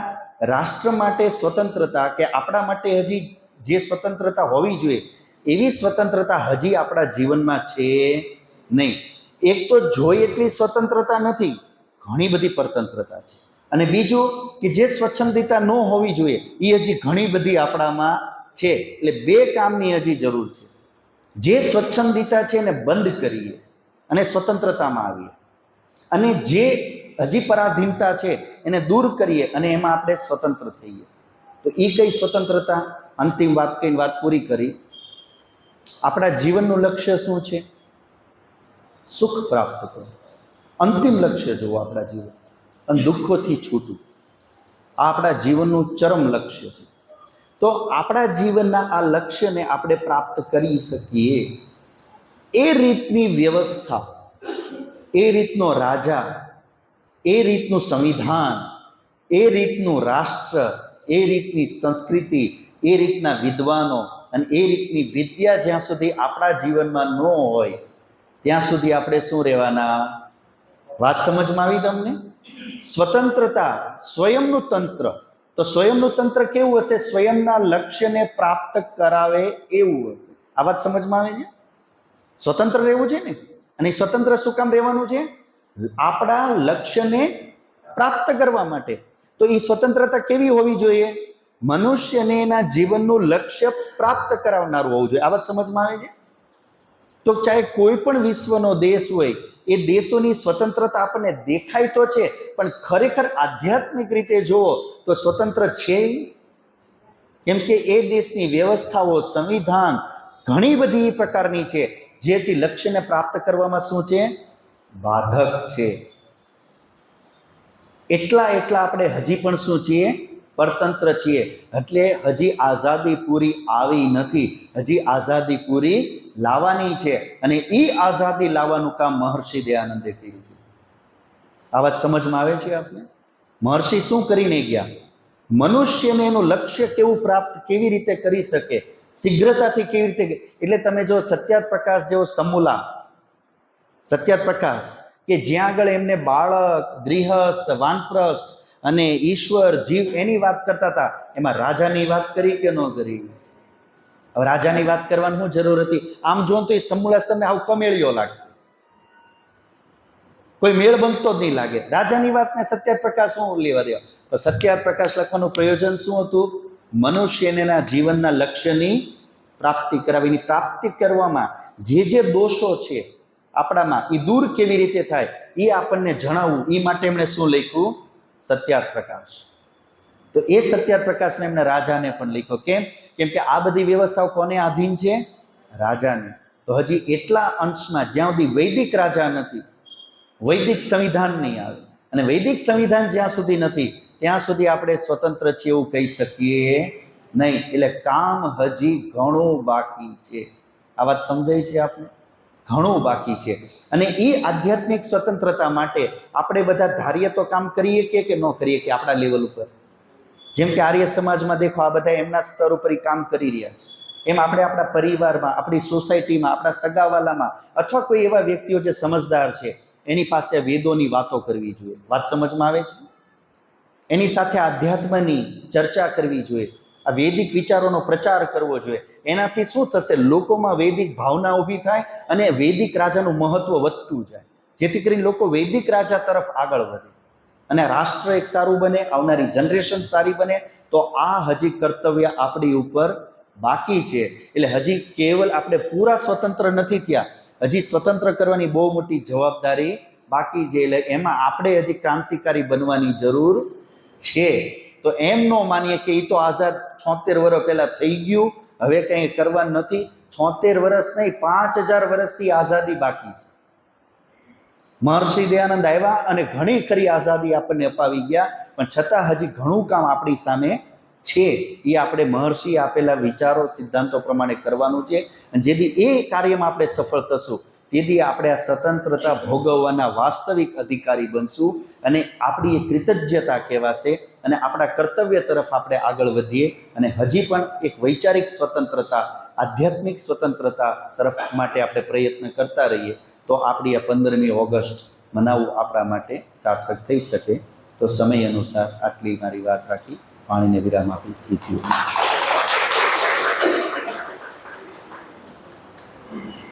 રાષ્ટ્ર માટે સ્વતંત્રતા કે આપણા માટે હજી જે સ્વતંત્રતા હોવી જોઈએ એવી સ્વતંત્રતા હજી આપણા જીવનમાં છે નહીં. એક તો જોઈએ એટલી સ્વતંત્રતા નથી, ઘણી બધી પરતંત્રતા છે. અને બીજું કે જે સ્વચ્છંદિતા ન હોવી જોઈએ એ હજી ઘણી બધી આપણામાં છે. એટલે 2 કામની હજી જરૂર છે. જે સ્વચ્છંદિતા છે એને બંધ કરીએ અને સ્વતંત્રતામાં આવીએ, અને જે હજી પરાધીનતા છે એને દૂર કરીએ અને એમાં આપણે સ્વતંત્ર થઈએ. તો એ કઈ સ્વતંત્રતા? અંતિમ વાત કહીને વાત પૂરી કરીશ. આપણા જીવનનું લક્ષ્ય શું છે? સુખ પ્રાપ્ત કરવું, અંતિમ લક્ષ્ય જુઓ આપણા જીવન, અને દુઃખોથી છૂટું, આ આપણા જીવનનું ચરમ લક્ષ્ય છે. તો આપણા જીવનના આ લક્ષ્યને આપણે પ્રાપ્ત કરી શકીએ એ રીતની વ્યવસ્થા, એ રીતનો રાજા, એ રીતનું સંવિધાન, એ રીતનું રાષ્ટ્ર, એ રીતની સંસ્કૃતિ, એ રીતના વિદ્વાનો અને એ રીતની વિદ્યા જ્યાં સુધી આપણા જીવનમાં ન હોય ત્યાં સુધી આપણે શું રહેવાના? વાત સમજમાં આવી તમને? સ્વતંત્રતા, સ્વયંનું તંત્ર. તો સ્વયંનું તંત્ર કેવું હશે? સ્વયંના લક્ષ્યને પ્રાપ્ત કરાવે એવું હશે. આ વાત સમજમાં આવે છે? સ્વતંત્ર રહેવું છે ને. અને સ્વતંત્ર શું કામ રહેવાનું છે? આપણા લક્ષ્યને પ્રાપ્ત કરવા માટે. તો એ સ્વતંત્રતા કેવી હોવી જોઈએ? મનુષ્યને એના જીવનનું લક્ષ્ય પ્રાપ્ત કરાવનારું હોવું જોઈએ. આ વાત સમજમાં આવે છે? તો ચાહે કોઈ પણ વિશ્વનો દેશ હોય, એ દેશોની સ્વતંત્રતા આપણને દેખાય તો છે, પણ ખરેખર આધ્યાત્મિક રીતે જુઓ તો સ્વતંત્ર છે. કેમ કે એ દેશની વ્યવસ્થાઓ, સંવિધાન ઘણી બધી પ્રકારની છે જેથી લક્ષ્યને પ્રાપ્ત કરવામાં શું છે? બાધક છે. એટલા આપણે હજી પણ શું છીએ? પરતંત્ર છીએ. એટલે હજી આઝાદી પૂરી આવી નથી, હજી આઝાદી પૂરી લાવવાની છે. અને એ આઝાદી લાવવાનું કામ મહર્ષિ દયાનંદે કર્યું. આ વાત સમજમાં આવે છે આપને? મહર્ષિ શું કરીને ગયા? મનુષ્યને એનું લક્ષ્ય કેવી રીતે કરી શકે, શીઘ્રતાથી કેવી રીતે. એટલે તમે જો સત્યાર્થ પ્રકાશ જેવો સમૂલાસ, સત્યાર્થ પ્રકાશ કે જ્યાં આગળ એમને બાળક, ગૃહસ્થ, વાનપ્રસ્થ અને ઈશ્વર, જીવ એની વાત કરતા હતા, એમાં રાજાની વાત કરી કે ન કરી? હવે રાજાની વાત કરવાની શું જરૂર હતી? આમ જો તો એ સમૂલાસ તમને આવું કમેળિયો લાગશે, કોઈ મેળ બનતો જ નહીં લાગે. રાજાની વાતને સત્યાર્થ પ્રકાશ શું લેવા દેવા? તો સત્યાર્થ પ્રકાશ લખવાનું પ્રયોજન શું હતું? મનુષ્યના જીવનના લક્ષ્યની પ્રાપ્તિ કરાવીની, પ્રાપ્તિ કરવામાં જે દોષો છે આપણામાં એ દૂર કેવી રીતે થાય એ આપણને જણાવવું. એ માટે એમણે શું લખ્યું? સત્યાર્થ પ્રકાશ. તો એ સત્યાર્થ પ્રકાશને એમને રાજાને પણ લખ્યો. કેમ કે આ બધી વ્યવસ્થાઓ કોને આધીન છે? રાજાને. તો હજી એટલા અંશમાં જ્યાં સુધી વૈદિક રાજા નથી, વૈદિક સંવિધાન નહીં આવે, અને વૈદિક સંવિધાન જ્યાં સુધી નથી ત્યાં સુધી આપણે સ્વતંત્ર છીએ એવું કહી શકીએ નહીં. એટલે કામ હજી ઘણું બાકી છે. આ વાત સમજાય છે આપને? ઘણું બાકી છે. અને એ આધ્યાત્મિક સ્વતંત્રતા માટે આપણે બધા ધારીએ તો કામ કરીએ કે ન કરીએ કે આપણા લેવલ ઉપર? જેમ કે આર્ય સમાજમાં દેખો, આ બધા એમના સ્તર ઉપર કામ કરી રહ્યા છે. એમ આપણે આપણા પરિવારમાં, આપણી સોસાયટીમાં, આપણા સગાવાલામાં અથવા કોઈ એવા વ્યક્તિઓ જે સમજદાર છે એની પાસે વેદોની વાતો કરવી જોઈએ. વાત સમજમાં આવે છે? એની સાથે આધ્યાત્મની ચર્ચા કરવી જોઈએ. આ વૈદિક વિચારોનો પ્રચાર કરવો જોઈએ. એનાથી શું થશે? લોકોમાં વૈદિક ભાવના ઊભી થાય અને વૈદિક રાજાનું મહત્વ વધતું જાય, જેથી કરીને લોકો વૈદિક રાજા તરફ આગળ વધે અને રાષ્ટ્ર એક સારું બને, આવનારી જનરેશન સારી બને. તો આ હજી કર્તવ્ય આપણી ઉપર બાકી છે. એટલે હજી કેવલ આપણે પૂરા સ્વતંત્ર નથી થયા, હજી સ્વતંત્ર કરવાની બહુ મોટી જવાબદારી બાકી છે. એટલે એમાં આપણે હજી ક્રાંતિકારી બનવાની જરૂર છે. તો એમ ન માનીએ કે એ તો આઝાદ 76 વર્ષ પહેલા થઈ ગયું, હવે કંઈ કરવાનું નથી. 76 વર્ષ નહીં, 5000 વર્ષથી આઝાદી બાકી છે. મહર્ષિ દયાનંદ આવ્યા અને ઘણી ખરી આઝાદી આપણને અપાવી ગયા, પણ છતાં હજી ઘણું કામ આપણી સામે છે. એ આપણે મહર્ષિ આપેલા વિચારો, સિદ્ધાંતો પ્રમાણે કરવાનું છે. અને જેથી એ કાર્યમાં આપણે સફળ થશું તેથી આપણે આ સ્વતંત્રતા ભોગવવાના વાસ્તવિક અધિકારી બનશું અને આપણી એ કૃતજ્ઞતા કહેવાશે અને આપણા કર્તવ્ય તરફ આપણે આગળ વધીએ અને હજી પણ એક વૈચારિક સ્વતંત્રતા, આધ્યાત્મિક સ્વતંત્રતા તરફ માટે આપણે પ્રયત્ન કરતા રહીએ તો આપણી આ 15મી ઓગસ્ટ મનાવવું આપણા માટે સાર્થક થઈ શકે. તો સમય અનુસાર આટલી મારી વાત રાખી પાણીને વિરામ આપી.